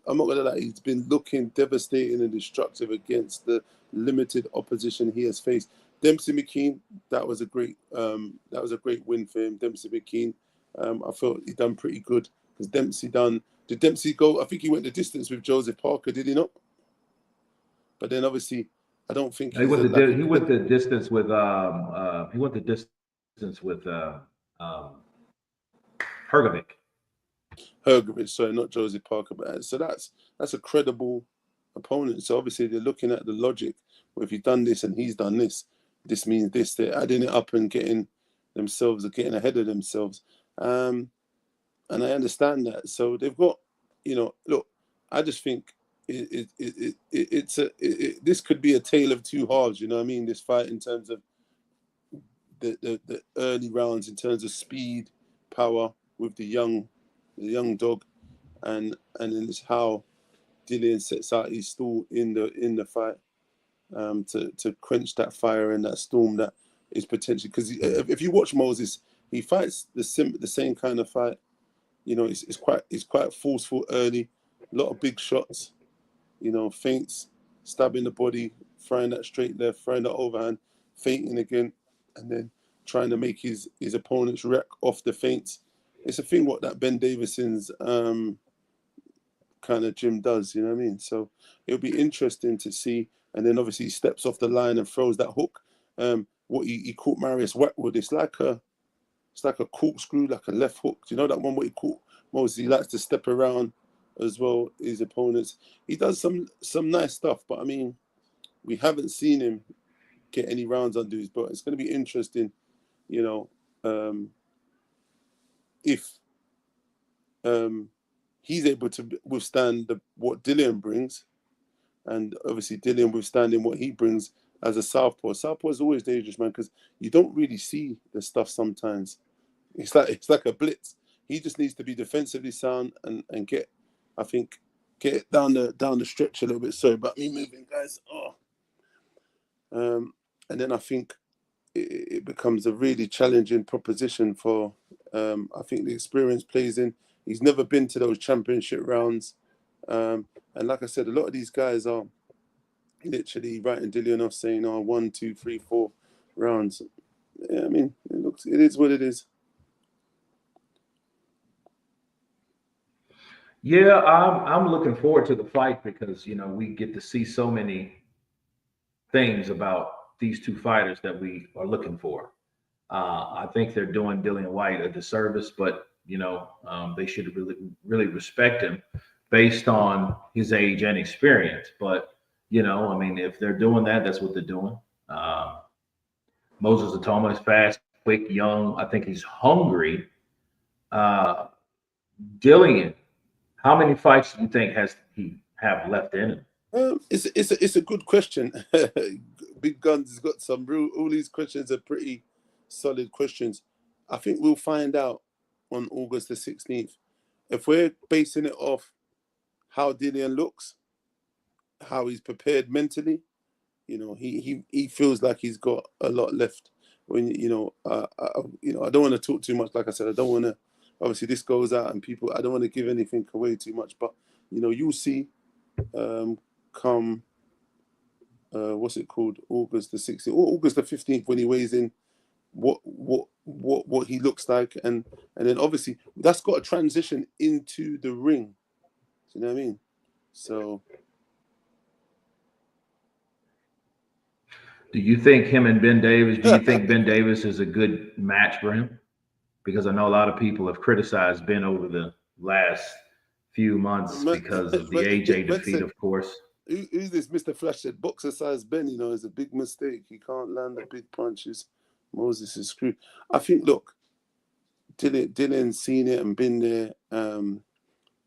I'm not gonna lie, he's been looking devastating and destructive against the limited opposition he has faced. Dempsey McKean, that was a great win for him. Dempsey McKean, I felt he done pretty good because Dempsey done. Did Dempsey go? I think he went the distance with Joseph Parker, did he not? But then obviously, I don't think He he's went a, the like di- he went the distance with he went the distance with um Hergovic. Hergovich, sorry, not Joseph Parker. But so that's a credible opponent. So obviously they're looking at the logic. Well, if he's done this and he's done this, this means this. They're adding it up and getting themselves or getting ahead of themselves. And I understand that. So they've got, look, I just think this could be a tale of two halves. You know what I mean? This fight in terms of the early rounds, in terms of speed, power with the young dog, and then it's how Dillian sets out his stall in the fight, to quench that fire and that storm that is potentially, because if you watch Moses, he fights the same kind of fight. It's quite forceful early, a lot of big shots, feints, stabbing the body, throwing that straight left, throwing that overhand, feinting again, and then trying to make his opponents wreck off the feints. It's a thing what that Ben Davison's kind of gym does, you know what I mean? So it'll be interesting to see. And then obviously he steps off the line and throws that hook. What he caught Marius Whyte with, it's like a corkscrew, like a left hook. Do you know that one what he caught Moses? He likes to step around as well his opponents. He does some nice stuff, but I mean, we haven't seen him get any rounds under his belt. It's going to be interesting, if he's able to withstand what Dillian brings, and obviously Dillian withstanding what he brings as a southpaw. Southpaw is always dangerous, man, because you don't really see the stuff sometimes. It's like a blitz. He just needs to be defensively sound and get it down the stretch a little bit. Sorry about me moving, guys. And then I think it becomes a really challenging proposition for. I think the experience plays in. He's never been to those championship rounds, and like I said, a lot of these guys are literally writing Dillian off, saying, "Oh, 1, 2, 3, 4 rounds." Yeah, I mean, it is what it is. Yeah, I'm looking forward to the fight because we get to see so many things about these two fighters that we are looking for. I think they're doing Dillian Whyte a disservice, but they should really respect him based on his age and experience. But I mean, if they're doing that, that's what they're doing. Uh, Moses Itauma is fast, quick, young. I think he's hungry. Uh, Dillian, how many fights do you think has he have left in him? It's a good question. Big Guns has got some real. All these questions are pretty solid questions. I think we'll find out on August the 16th if we're basing it off how Dillian looks, how he's prepared mentally. He feels like he's got a lot left. When I don't want to talk too much. Like I said, I don't want to. Obviously, this goes out and people. I don't want to give anything away too much, but you'll see. Come what's it called? August the 16th or August the 15th when he weighs in, what he looks like, and then obviously that's got to transition into the ring. Do you know what I mean? So Do you think him and Ben Davis? Do you think Ben Davis is a good match for him? Because I know a lot of people have criticized Ben over the last few months man, because of the man, AJ man defeat, said, of course. who's this Mr. Flash said boxer size Ben, is a big mistake. He can't land the big punches. Moses is screwed. I think, look, Dylan's seen it and been there.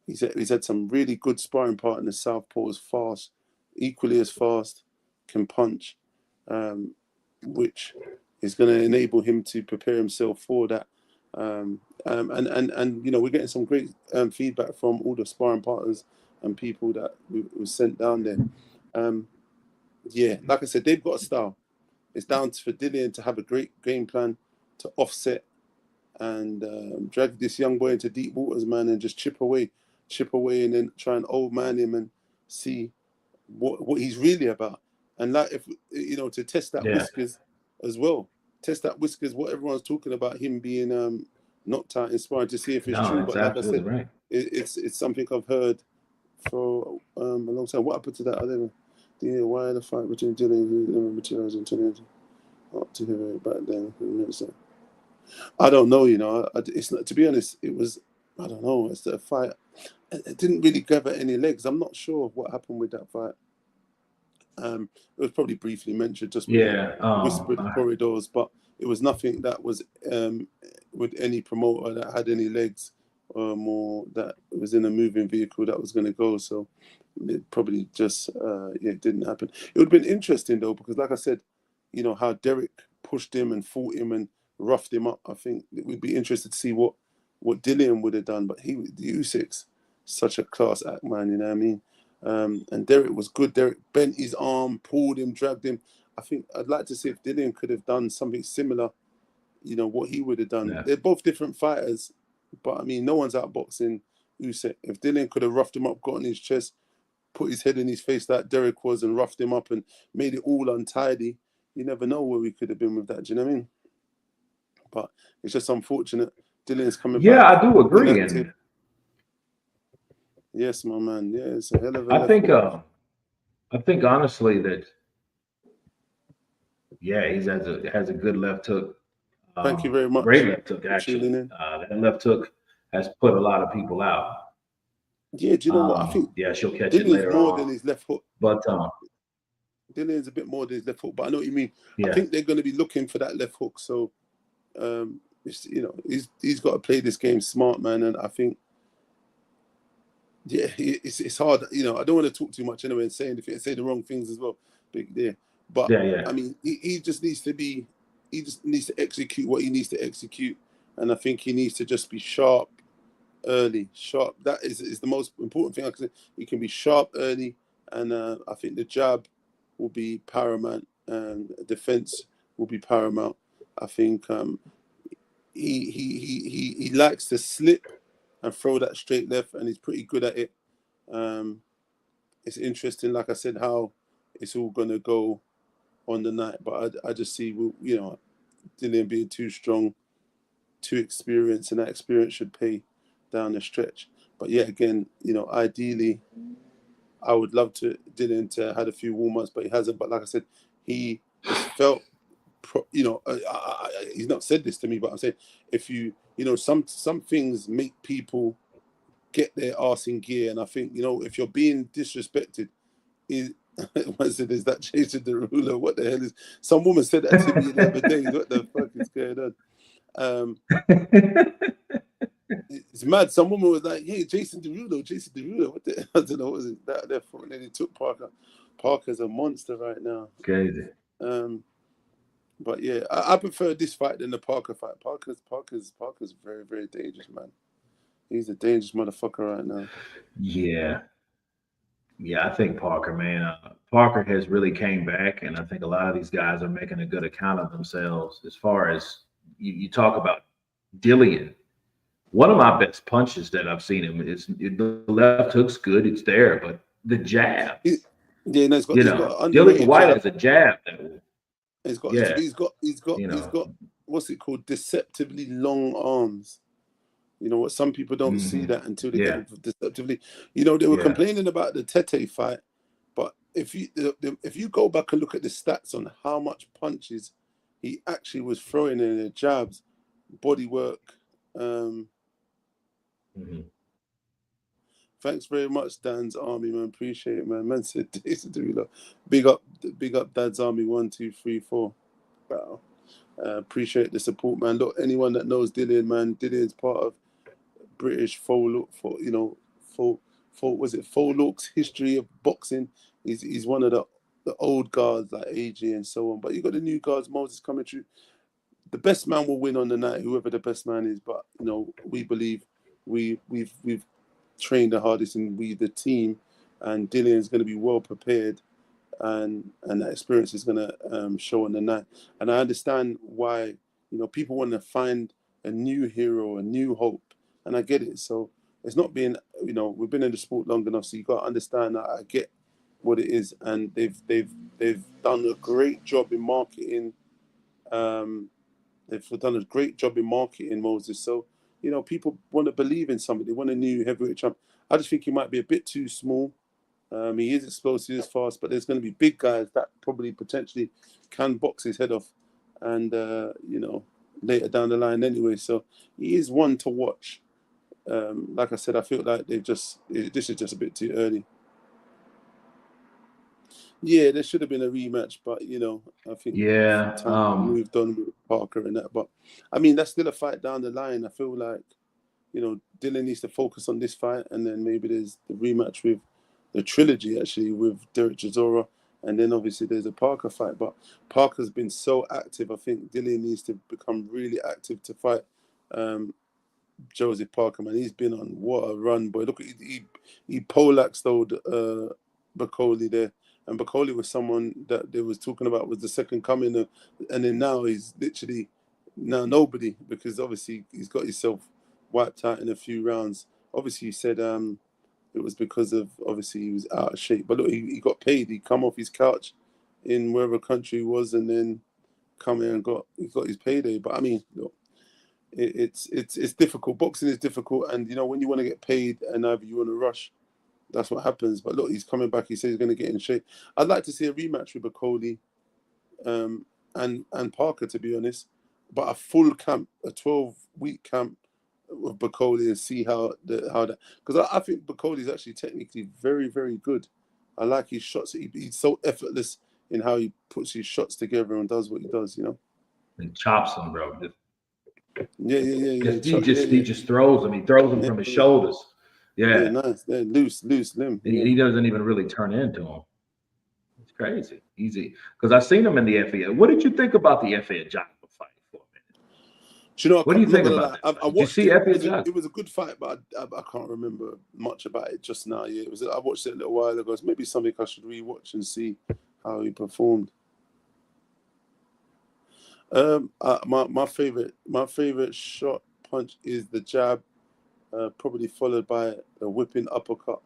He's had some really good sparring partners. Southpaw is fast, equally as fast, can punch, which is going to enable him to prepare himself for that. And we're getting some great feedback from all the sparring partners and people that was sent down there. Like I said, they've got a style. It's down for Dillian to have a great game plan to offset and drag this young boy into deep waters, man, and just chip away, and then try and old man him and see what he's really about. And like, if to test that Yeah. whiskers as well, test that whiskers. What everyone's talking about him being knocked out in sparring to see if it's No, true. that's But like I absolutely said, right. it's something I've heard for a long time. What happened to that other? Why the fight between Dillian and materials and Tony up to him back then? I don't know. It's not, to be honest. It was, I don't know. It's a fight. It didn't really gather any legs. I'm not sure what happened with that fight. It was probably briefly mentioned, just whispered corridors, but it was nothing that was with any promoter that had any legs, or that was in a moving vehicle that was going to go. So it probably just it didn't happen. It would have been interesting though, because like I said, how Derek pushed him and fought him and roughed him up. I think we'd be interested to see what Dillian would have done. But the Usyk's such a class act, man. You know what I mean? And Derek was good. Derek bent his arm, pulled him, dragged him. I think I'd like to see if Dillian could have done something similar, what he would have done. Yeah. They're both different fighters, but I mean, no one's outboxing Usyk. If Dillian could have roughed him up, got on his chest, put his head in his face like Derek was, and roughed him up and made it all untidy, you never know where we could have been with that. Do you know what I mean? But it's just unfortunate. Dillian's coming back. Yeah, I do agree. Inactive. And yes, my man. Yeah, it's a hell of a I left think hook. I think honestly that he has a good left hook. Thank you very much. Great left hook, for actually. tuning in. That left hook has put a lot of people out. Yeah, do you know what? I think she'll catch it Dillian's later more on. than his left hook. But Dillian's a bit more than his left hook, but I know what you mean. yeah, I think they're going to be looking for that left hook. So, he's got to play this game smart, man. And I think, yeah, it's hard. I don't want to talk too much anyway and say the wrong things as well. But yeah. I mean, he just needs to execute what he needs to execute, and I think he needs to just be sharp early. Sharp. That is the most important thing. Because he can be sharp early, and I think the jab will be paramount, and defense will be paramount. I think he likes to slip and throw that straight left, and he's pretty good at it. It's interesting, like I said, how it's all gonna go on the night, but I just see Dillian being too strong, too experienced, and that experience should pay down the stretch. But yeah, again, ideally, I would love Dillian to had a few warm-ups, but he hasn't. But like I said, he has felt, he's not said this to me, but I'm saying if some things make people get their arse in gear, and I think if you're being disrespected, is that Jason Derulo? What the hell is? Some woman said that to me the other day. What the fuck is going on? It's mad. Some woman was like, "Hey, Jason Derulo. What the? I don't know. What was it? That and then he took Parker. Parker's a monster right now. Crazy. But yeah, I prefer this fight than the Parker fight. Parker's very, very dangerous, man. He's a dangerous motherfucker right now. Yeah. I think Parker, man, Parker has really came back, and I think a lot of these guys are making a good account of themselves. As far as you talk about Dillian, one of my best punches that I've seen him is the left hook's good, it's there, but the jab. He's got Dillian Whyte has a jab that will. He's got what's it called? Deceptively long arms. What some people don't see that until they get deceptively. They were complaining about the Tete fight, but if you go back and look at the stats on how much punches he actually was throwing in the jabs, body work. Thanks very much, Dan's Army, man. Appreciate it, man. Man said, big up Dad's Army 1, 2, 3, 4. Wow. Appreciate the support, man. Look, anyone that knows Dillian, man, Dillian's part of British Follock's history of boxing. He's one of the old guards like AJ and so on. But you got the new guards, Moses coming through. The best man will win on the night, whoever the best man is. But we believe we've trained the hardest, and we the team, and Dillian's going to be well prepared, and that experience is going to show on the night. And I understand why people want to find a new hero, a new hope. And I get it. So it's not being, we've been in the sport long enough, so you got to understand that I get what it is, and they've done a great job in marketing. They've done a great job in marketing, Moses. So you know, people want to believe in somebody. They want a new heavyweight champ. I just think he might be a bit too small. He is explosive, he is fast, but there's going to be big guys that probably potentially can box his head off, and you know, later down the line anyway. So he is one to watch. Like I said, I feel like this is just a bit too early. Yeah, there should have been a rematch, but you know, I think time moved on with Parker and that. But I mean, that's still a fight down the line. I feel like, you know, Dillian needs to focus on this fight, and then maybe there's the rematch with the trilogy actually with Derek Chisora, and then obviously there's a Parker fight. But Parker's been so active. I think Dillian needs to become really active to fight Joseph Parker, man. He's been on what a run, boy. Look, he poleaxed old Bacoli there. And Bacoli was someone that they was talking about was the second coming of, and then now he's literally now nobody, because obviously he's got himself wiped out in a few rounds. Obviously he said it was because of, obviously he was out of shape. But look, he got paid. He come off his couch in wherever country he was, and then come here and he got his payday. But I mean, look, it's difficult. Boxing is difficult, and you know, when you want to get paid and either you want to rush, that's what happens. But look, he's coming back. He says he's going to get in shape. I'd like to see a rematch with Bacoli and Parker, to be honest. But a full camp, a 12-week camp with Bacoli, and see how that, because I think Bacoli is actually technically very, very good. I like his shots. He's so effortless in how he puts his shots together and does what he does, you know. And chops them, bro. Yeah. He just throws them. He throws them from his shoulders. Yeah, nice. Yeah, loose limb. Yeah. He doesn't even really turn into him. It's crazy, easy. Because I seen him in the FA. What did you think about the FA Jogba fight for a minute? Do you know? What do you think about that? I watched it. It was a good fight, but I can't remember much about it just now. Yeah, I watched it a little while ago. It's maybe something I should rewatch and see how he performed. My favorite shot punch is the jab, probably followed by a whipping uppercut.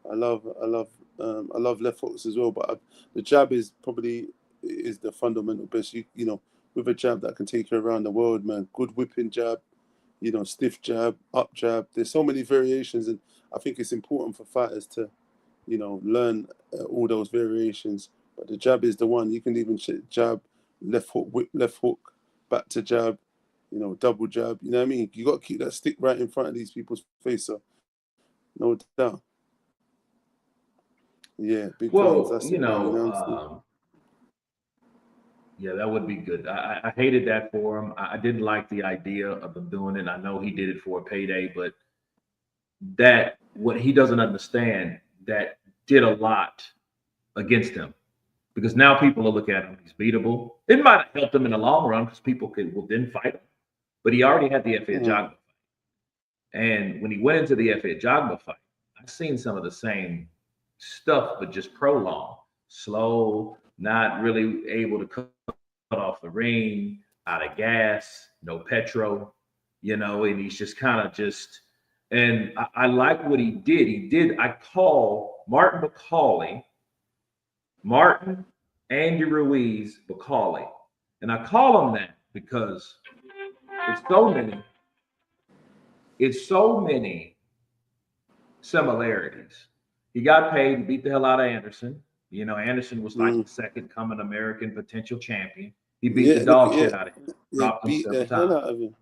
I love left hooks as well, but the jab is probably the fundamental best. You know, with a jab that can take you around the world, man. Good whipping jab, you know, stiff jab, up jab. There's so many variations, and I think it's important for fighters to, you know, learn all those variations. But the jab is the one. You can even jab, left hook, whip, left hook, back to jab, you know, double jab. You know what I mean? You got to keep that stick right in front of these people's face, so no doubt. Yeah, big guns. That's you know, yeah, that would be good. I hated that for him. I didn't like the idea of him doing it. I know he did it for a payday, but that what he doesn't understand, that did a lot against him, because now people will look at him, he's beatable. It might have helped him in the long run because people will then fight him, but he already had the FA Jogba fight. And when he went into the FA Jogba fight, I've seen some of the same stuff, but just prolonged, slow, not really able to cut off the ring, out of gas, no petrol, you know, and he's just kind of just, and I like what he did. I call Martin Bacoli, Andy Ruiz Bacoli. And I call him that because it's so many similarities. He got paid, he beat the hell out of Anderson. You know, Anderson was like the second coming American potential champion. He beat the dog shit out of him, dropped him several times.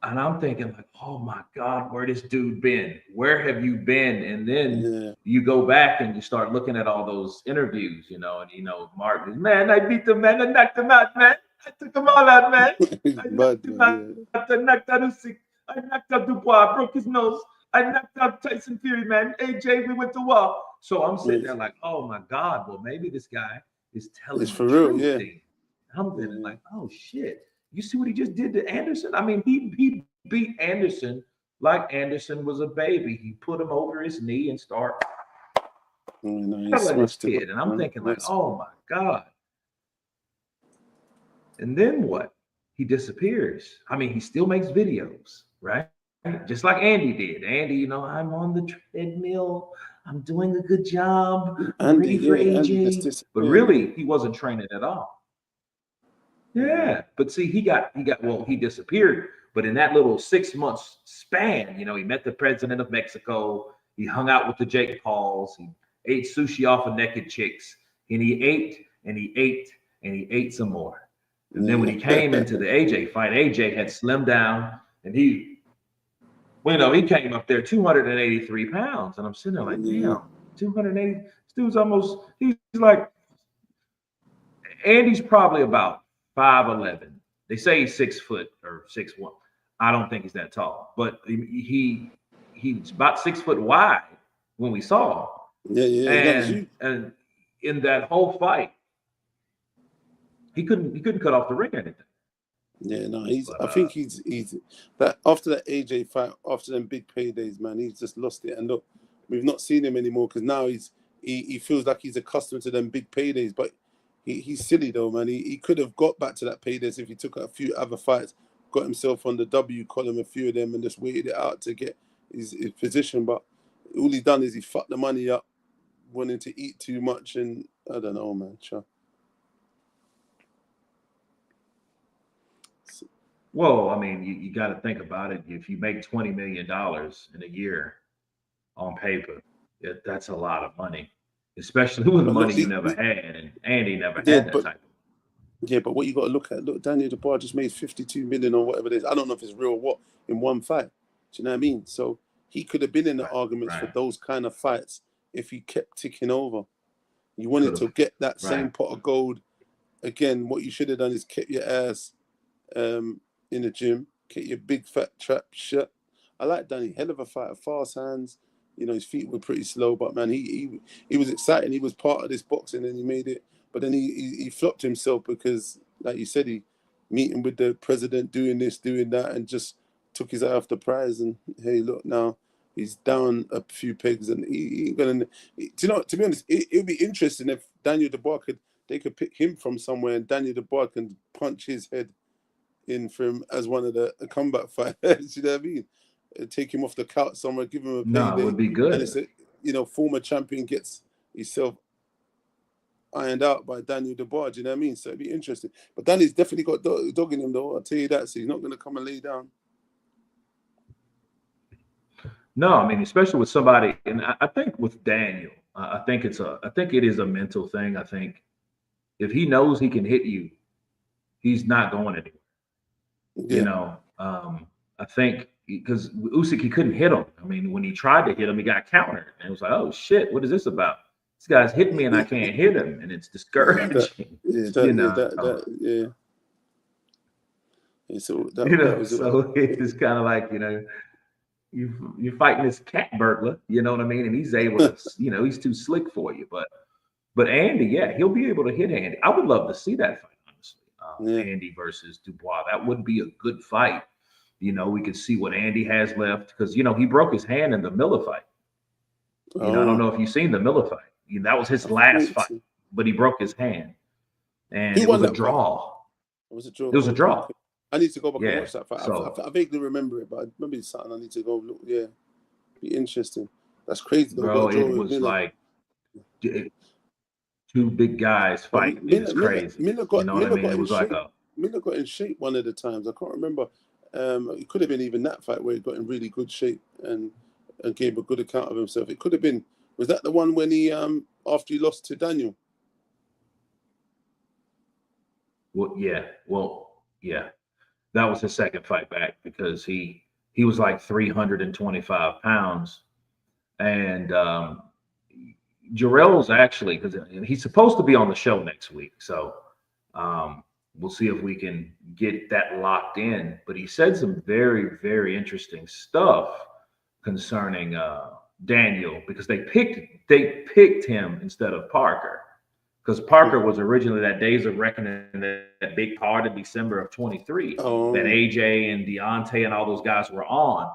And I'm thinking, like, oh my God, where this dude been? Where have you been? And then you go back and you start looking at all those interviews, you know, and you know, Martin, man, I beat him, man, I knocked him out, man. I took them all out, man. I knocked him out. I knocked out Usyk. I knocked out Dubois. I broke his nose. I knocked out Tyson Fury, man. AJ, we went to war. So I'm sitting there like, oh my God, well, maybe this guy is telling the truth. Yeah. I'm thinking like, oh shit. You see what he just did to Anderson? I mean, he beat Anderson like Anderson was a baby. He put him over his knee and started killing his kid. And I'm thinking like, oh my God. And then what? He disappears. I mean, he still makes videos, right? Just like Andy did. Andy, you know, I'm on the treadmill. I'm doing a good job. I'm ready for AJ. But really, he wasn't training at all. Yeah, but see, he disappeared But in that little 6 months span, you know, he met the president of Mexico. He hung out with the Jake Pauls. He ate sushi off of naked chicks. And he ate and he ate and he ate some more. And then when he came into the AJ fight, AJ had slimmed down and he, well, you know, he came up there 283 pounds. And I'm sitting there like, damn, 280. This dude's almost, he's like, Andy's probably about 5'11". They say he's 6 foot or 6'1". I don't think he's that tall, but he's about 6 foot wide when we saw him. And in that whole fight, he couldn't cut off the ring or anything. Yeah, no, I think he's that after that AJ fight, after them big paydays, man, he's just lost it. And look, we've not seen him anymore because now he feels like he's accustomed to them big paydays. But he's silly though, man. He could have got back to that paydays if he took a few other fights, got himself on the W column, a few of them, and just waited it out to get his position. But all he done is he fucked the money up, wanting to eat too much, and I don't know, man. Sure. Well, I mean, you got to think about it. If you make $20 million in a year on paper, that's a lot of money, especially with money you never had. And Andy never had that type of. Yeah, but what you got to look at, Daniel Dubois just made 52 million or whatever it is. I don't know if it's real or what in one fight. Do you know what I mean? So he could have been in the arguments for those kind of fights if he kept ticking over. You wanted to get that same pot of gold. Again, what you should have done is kept your ass in the gym, get your big fat trap shut. I like Danny, hell of a fighter, fast hands. You know, his feet were pretty slow, but man, he was exciting. He was part of this boxing and he made it. But then he flopped himself because, like you said, he meeting with the president, doing this, doing that, and just took his eye off the prize. And hey, look, now he's down a few pegs, and he ain't gonna. You know, to be honest, it would be interesting if Daniel Dubois they could pick him from somewhere, and Daniel Dubois can punch his head in for him as one of the comeback fighters. You know what I mean? Take him off the couch somewhere, give him a payday. No, it would be good. And it's former champion gets himself ironed out by Daniel Dubois. Do you know what I mean? So it'd be interesting. But Danny's definitely got dog in him, though. I'll tell you that. So he's not going to come and lay down. No, I mean, especially with somebody, and I think with Daniel, I think it is a mental thing. I think if he knows he can hit you, he's not going anywhere. Yeah. You know, I think because Usyk, he couldn't hit him. I mean, when he tried to hit him, he got countered. And it was like, oh, shit, what is this about? This guy's hitting me and I can't hit him. And it's discouraging. So it's kind of like, you know, you're fighting this cat burglar, you know what I mean? And he's able to, you know, he's too slick for you. But Andy, yeah, he'll be able to hit Andy. I would love to see that fight. Andy versus Dubois. That would be a good fight. You know, we could see what Andy has left because, you know, he broke his hand in the Miller fight. You know, I don't know if you've seen the Miller fight. That was his last fight, but he broke his hand. And it was a draw. It was a draw. It was a draw. I need to go back and watch that fight. I vaguely remember it, but I remember it's something I need to go look. Yeah. Be interesting. That's crazy. Bro, it was like two big guys fighting. It's crazy. Miller got in shape one of the times. I can't remember. It could have been even that fight where he got in really good shape and gave a good account of himself. It could have been. Was that the one when he after he lost to Daniel? Well, yeah. That was his second fight back because he was like 325 pounds, and Jarrell's actually, because he's supposed to be on the show next week, so we'll see if we can get that locked in. But he said some very, very interesting stuff concerning Daniel because they picked him instead of Parker because Parker was originally that Days of Reckoning, that big card in December of 23 that AJ and Deontay and all those guys were on.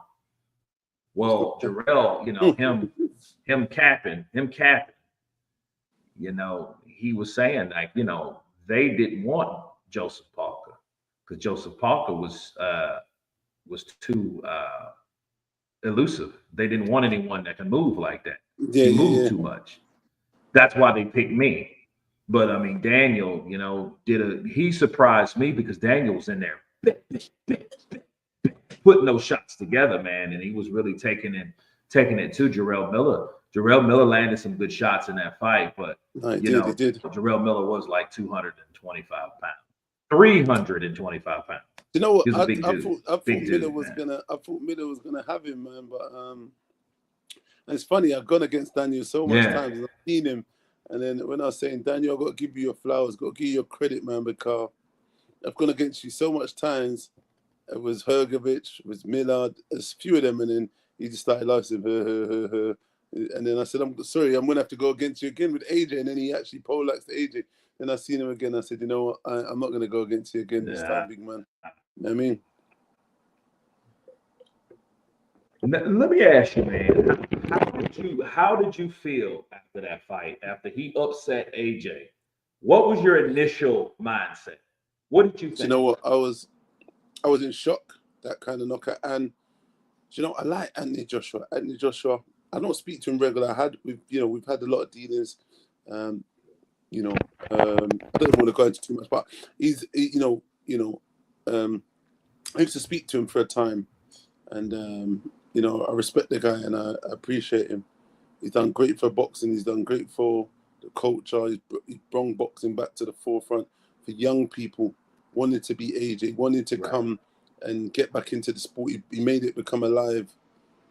Well, Jarrell, you know, him capping, you know, he was saying like, you know, they didn't want Joseph Parker because Joseph Parker was too elusive. They didn't want anyone that can move like that. He moved too much. That's why they picked me. But I mean, Daniel, you know, he surprised me because Daniel was in there. putting those shots together, man, and he was really taking it to Jarrell Miller. Jarrell Miller landed some good shots in that fight, but No, he did. Jarrell Miller was like 225 pounds, 325 pounds. You know what? He was a big I dude. thought Miller was gonna have him, man. But it's funny. I've gone against Daniel so much times, and I've seen him. And then when I was saying, Daniel, I've got to give you your flowers, got to give you your credit, man, because I've gone against you so much times. It was Hergovich, it was Millard, there's a few of them, and then he just started laughing. And then I said, I'm sorry, I'm going to have to go against you again with AJ. And then he actually poleaxed AJ. Then I seen him again. I said, you know what? I'm not going to go against you again this time, big man. You know what I mean? Let me ask you, man, how did you feel after that fight? After he upset AJ, what was your initial mindset? What did you think? You know what? I was in shock, that kind of knockout. And you know, I like Anthony Joshua. I don't speak to him regular. We've had a lot of dealings. I don't want to go into too much, but I used to speak to him for a time, and I respect the guy and I appreciate him. He's done great for boxing. He's done great for the culture. He's brought boxing back to the forefront for young people wanting to be AJ, wanting to come and get back into the sport. He made it become alive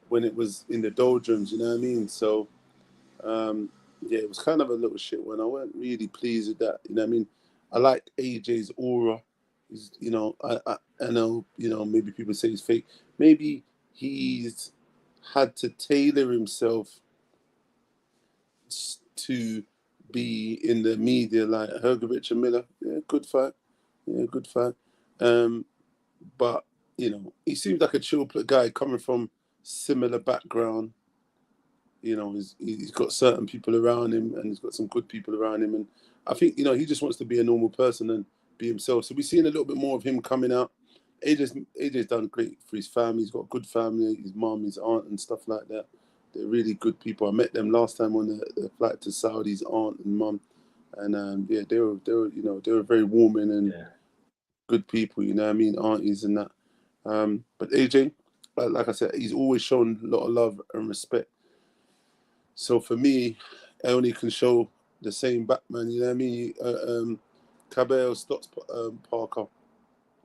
when it was in the doldrums, you know what I mean? So, it was kind of a little shit one. I wasn't really pleased with that, you know what I mean? I like AJ's aura. He's, I know, maybe people say he's fake. Maybe he's had to tailor himself to be in the media like Hergovich and Miller. Yeah, good fight. But, he seems like a chill guy coming from similar background. He's got certain people around him and he's got some good people around him. And I think, he just wants to be a normal person and be himself. So we're seeing a little bit more of him coming out. AJ's done great for his family. He's got a good family, his mom, his aunt and stuff like that. They're really good people. I met them last time on the flight to Saudi's aunt and mum. And they were very warming and good people, you know what I mean, aunties and that. But AJ, like I said, he's always shown a lot of love and respect. So for me, I only can show the same back, man. You know what I mean? Cabello Stotts Parker,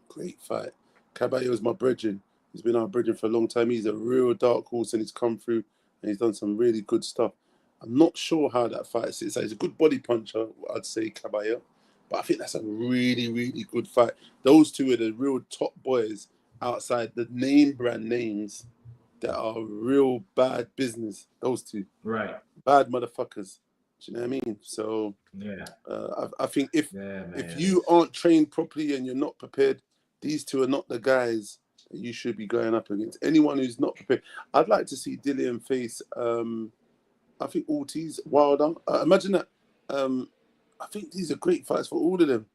great fight. Cabello's my brethren. He's been our brethren for a long time. He's a real dark horse and he's come through and he's done some really good stuff. I'm not sure how that fight sits. He's a good body puncher, I'd say, Cabello. But I think that's a really, really good fight. Those two are the real top boys outside the name brand names that are real bad business. Those two. Right. Bad motherfuckers. Do you know what I mean? So I think if you aren't trained properly and you're not prepared, these two are not the guys that you should be going up against. Anyone who's not prepared. I'd like to see Dillian face I think Ortiz, Wilder. Imagine that. I think these are great fights for all of them.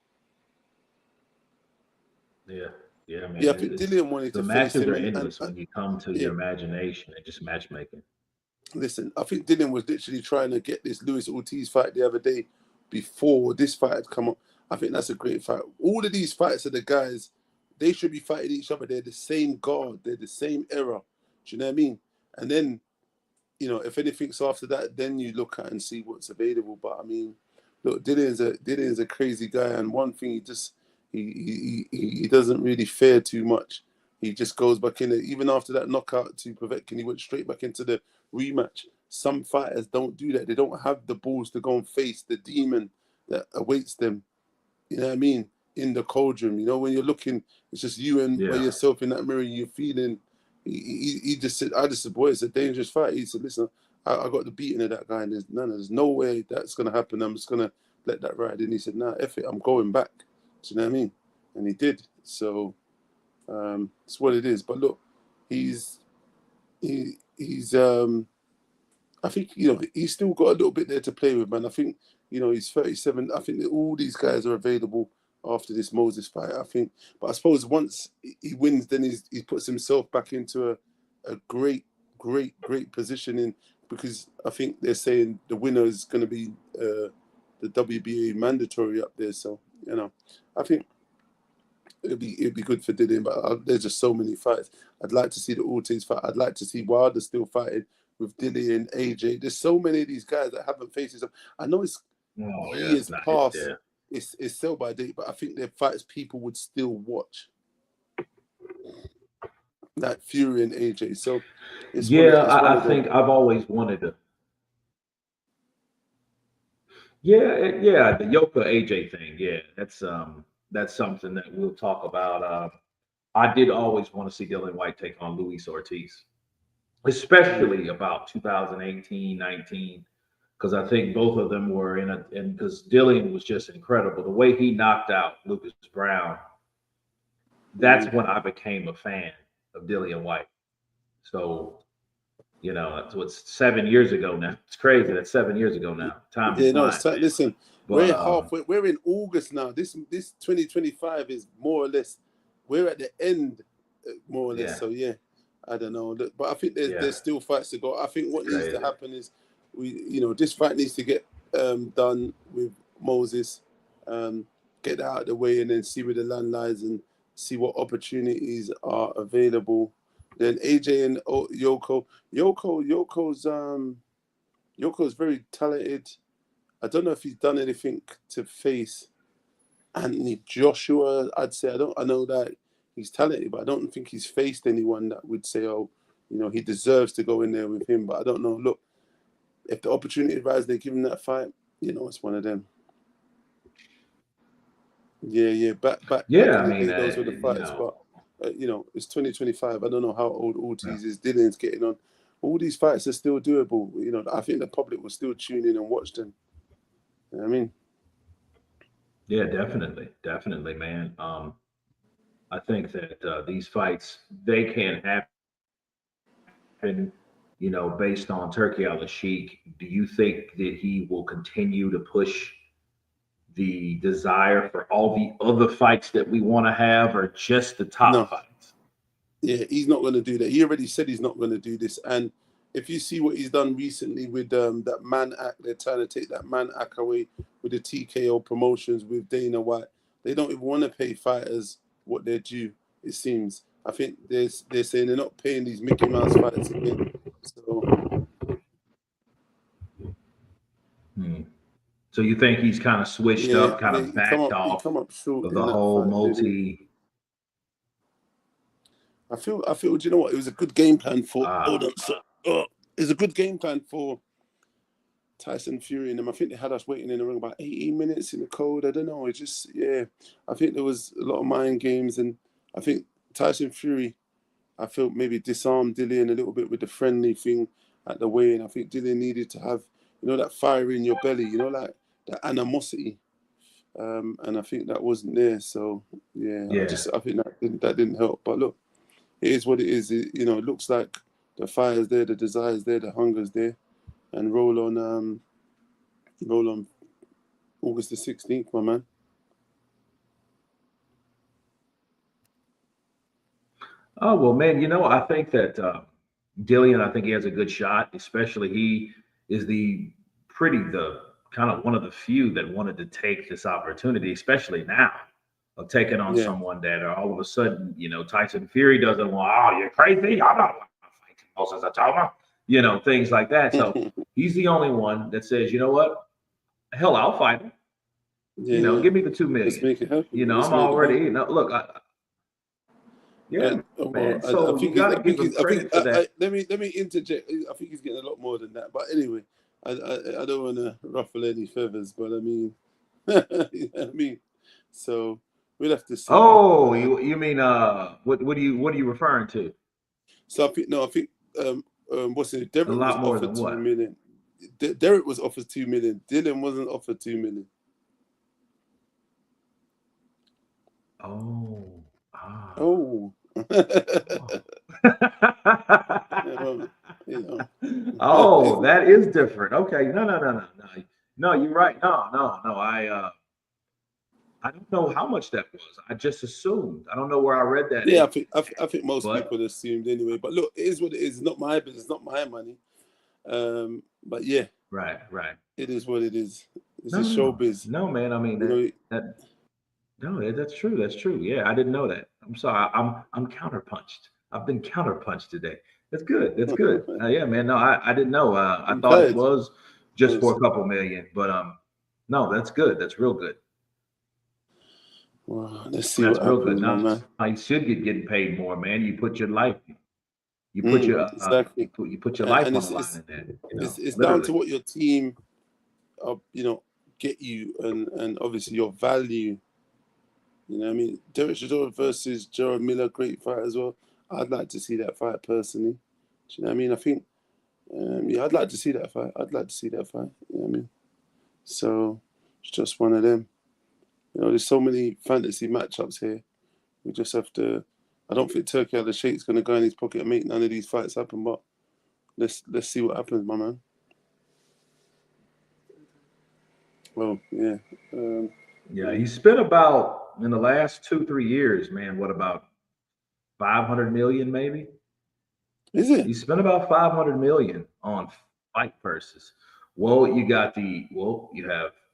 Yeah, man. Yeah, I think Dillian wanted to face him. The matches are endless when you come to your imagination and just matchmaking. Listen, I think Dillian was literally trying to get this Luis Ortiz fight the other day before this fight had come up. I think that's a great fight. All of these fights are the guys, they should be fighting each other. They're the same guard. They're the same era. Do you know what I mean? And then, if anything's after that, then you look at and see what's available. But I mean, look, Dillian's a crazy guy. And one thing he doesn't really fare too much. He just goes back in there. Even after that knockout to Blvckbox, he went straight back into the rematch. Some fighters don't do that. They don't have the balls to go and face the demon that awaits them. You know what I mean? In the cauldron. When you're looking, it's just you and by yourself in that mirror. And you're feeling. He just said, "I just said, boy, it's a dangerous fight." He said, "Listen, I got the beating of that guy, and there's no way that's gonna happen. I'm just gonna let that ride." And he said, "Nah, F it, I'm going back." Do you know what I mean? And he did. So it's what it is. But look, he's I think he's still got a little bit there to play with, man. I think he's 37. I think that all these guys are available after this Moses fight. I think, but I suppose once he wins, then he puts himself back into a great position because I think they're saying the winner is going to be the WBA mandatory up there. So I think it'd be good for Dillian, but there's just so many fights. I'd like to see the Ortiz fight. I'd like to see Wilder still fighting with Dillian, AJ. There's so many of these guys that haven't faced each other. I know it's years not past. it. Yeah. It's sell by date, but I think they're fights people would still watch. Like Fury and AJ. So it's I think I've always wanted to. Yeah, the Yoka AJ thing. Yeah, that's something that we'll talk about. I did always want to see Dillian Whyte take on Luis Ortiz, especially about 2018, 19, because I think both of them were and because Dillian was just incredible. The way he knocked out Lucas Brown, that's when I became a fan of Dillian Whyte. So, that's what's 7 years ago now. It's crazy. That's 7 years ago now. Time is flying. Listen, we're halfway. We're in August now. This 2025 is more or less. We're at the end, more or less. Yeah. So yeah, I don't know, but I think there's still fights to go. I think what needs to happen is this fight needs to get done with Moses, get that out of the way, and then see where the land lies and see what opportunities are available. Then AJ and Yoko. Yoko's very talented. I don't know if he's done anything to face Anthony Joshua. I'd say I know that he's talented, but I don't think he's faced anyone that would say, he deserves to go in there with him. But I don't know. Look, if the opportunity arises, they give him that fight. It's one of them. Yeah. Back Yeah, in the day, those were the fights, but. It's 2025. I don't know how old Ortiz is. Dillian's getting on. All these fights are still doable. I think the public will still tune in and watch them. You know what I mean? Yeah, definitely, man. I think that these fights they can happen. Based on Turkey Al-Sheikh. Do you think that he will continue to push the desire for all the other fights that we want to have, or just the top fights? Yeah, he's not going to do that. He already said he's not going to do this. And if you see what he's done recently with that Man Act, they're trying to take that Man Act away with the TKO promotions with Dana White. They don't even want to pay fighters what they're due, it seems. I think they're saying they're not paying these Mickey Mouse fights again. So you think he's kind of switched up, kind of backed off of the whole multi? I feel. Do you know what? It was a good game plan for. It was a good game plan for Tyson Fury and them. I think they had us waiting in the ring about 18 minutes in the code. I don't know. It just I think there was a lot of mind games, and I think Tyson Fury, I felt maybe disarmed Dillian a little bit with the friendly thing at the weigh-in. I think Dillian needed to have that fire in your belly. like that animosity. And I think that wasn't there. So I think that didn't help. But look, it is what it is. It looks like the fire's there, the desire's there, the hunger's there, and roll on August the 16th, my man. Oh well, man. I think that Dillian. I think he has a good shot. Especially he is the kind of one of the few that wanted to take this opportunity, especially now, of taking on someone that all of a sudden, Tyson Fury doesn't want. Oh, you're crazy! I'm not fighting Moses Itauma. Things like that. So he's the only one that says, you know what? Hell, I'll fight him. Give me the $2 million. Let's make it happen. I'm already. Look, man. So you got to give him credit for that. Let me interject. I think he's getting a lot more than that. But anyway, I don't want to ruffle any feathers. But I mean, so we'll have to see. Oh, you mean what are you referring to? So I think what's it? Derek was offered $2 million. Derek was offered $2 million. Dillian wasn't offered $2 million. Oh. Oh, that is different. Okay. No, you're right. No. I don't know how much that was. I just assumed. I don't know where I read that. Yeah, I think most people assumed anyway. But look, it is what it is. It's not my business. It's not my money. But yeah. Right. It is what it is. It's a showbiz. No, man. I mean, No, that's true. That's true. Yeah, I didn't know that. I'm sorry. I'm counterpunched. I've been counterpunched today. That's good. That's good. Yeah, man. No, I didn't know. I You've thought it heard. was just for Yes. a couple million, but no, that's good. That's real good. Wow, let's see That's what real good. happens, my Now man. you should get getting paid more, man. You put your life, you put your Exactly. you put your And life on it's the line in there. it's down to Literally. what your team, get you, and obviously your value. You know what I mean? Derek Chisora versus Gerald Miller, great fight as well. I'd like to see that fight personally. Do you know what I mean? I think, yeah, I'd like to see that fight. I'd like to see that fight. You know what I mean? So it's just one of them. There's so many fantasy matchups here. We just have to. I don't think Turkey Al Sheikh's going to go in his pocket and make none of these fights happen. But let's see what happens, my man. Well, yeah. Yeah, he spent about in the last 2-3 years, man. What about 500 million, maybe? Is it? He spent about 500 million on fight purses. Well, you have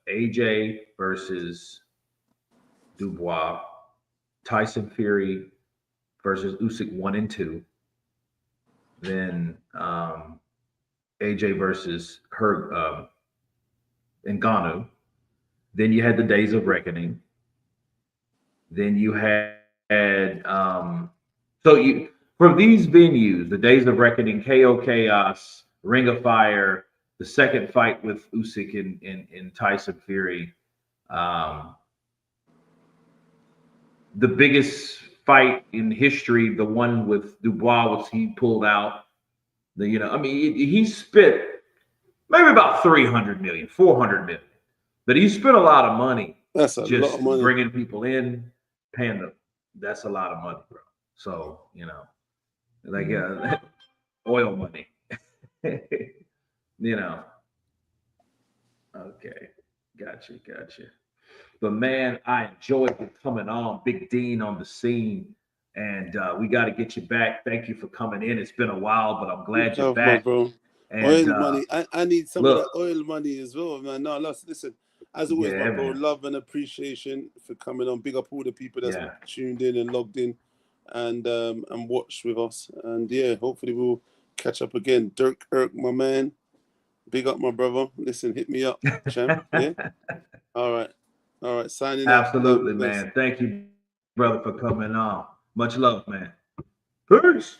AJ versus Dubois, Tyson Fury versus Usyk 1 and 2, then AJ versus her Ngannou. Then you had the Days of Reckoning. Then you had so you for these venues, the Days of Reckoning, KO Chaos, Ring of Fire, the second fight with Usyk in Tyson Fury, um, the biggest fight in history, the one with Dubois, was he pulled out. I mean, he spent maybe about 300 million, 400 million, but he spent a lot of money That's a lot of just money. bringing people in, paying them. That's a lot of money, bro. So, like oil money. you know. Okay. Gotcha. But man, I enjoyed you coming on, Big Dean on the scene. And we got to get you back. Thank you for coming in. It's been a while, but I'm glad you're Oh, my back. bro. And Oil money. I need some of look, that oil money as well, man. No, listen. As always, my yeah, bro, man. love and appreciation for coming on. Big up all the people that's Yeah. tuned in and logged in and watched with us. And yeah, hopefully we'll catch up again. Dirk Irk, my man. Big up, my brother. Listen, hit me up, champ. Yeah. All right. Signing out. Love Absolutely, and bless. man. Thank you, brother, for coming on. Much love, man. Peace.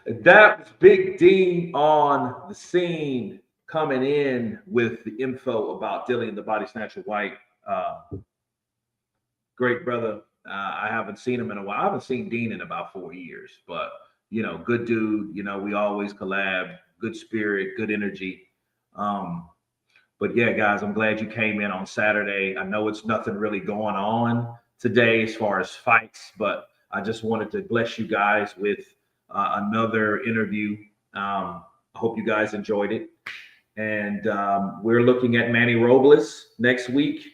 That was Big D on the scene, coming in with the info about Dillian the Body Snatcher Whyte. Great brother. I haven't seen him in a while. I haven't seen Dean in about 4 years, but good dude. We always collab. Good spirit, good energy. But yeah, guys, I'm glad you came in on Saturday. I know it's nothing really going on today as far as fights, but I just wanted to bless you guys with another interview. I hope you guys enjoyed it. And we're looking at Manny Robles next week,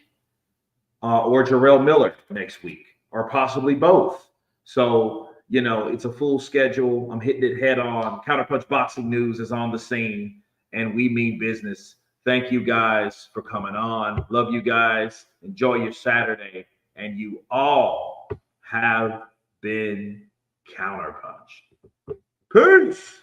or Jarrell Miller next week, or possibly both. So, it's a full schedule. I'm hitting it head on. Counterpunch Boxing News is on the scene, and we mean business. Thank you guys for coming on. Love you guys. Enjoy your Saturday. And you all have been counterpunched. Peace.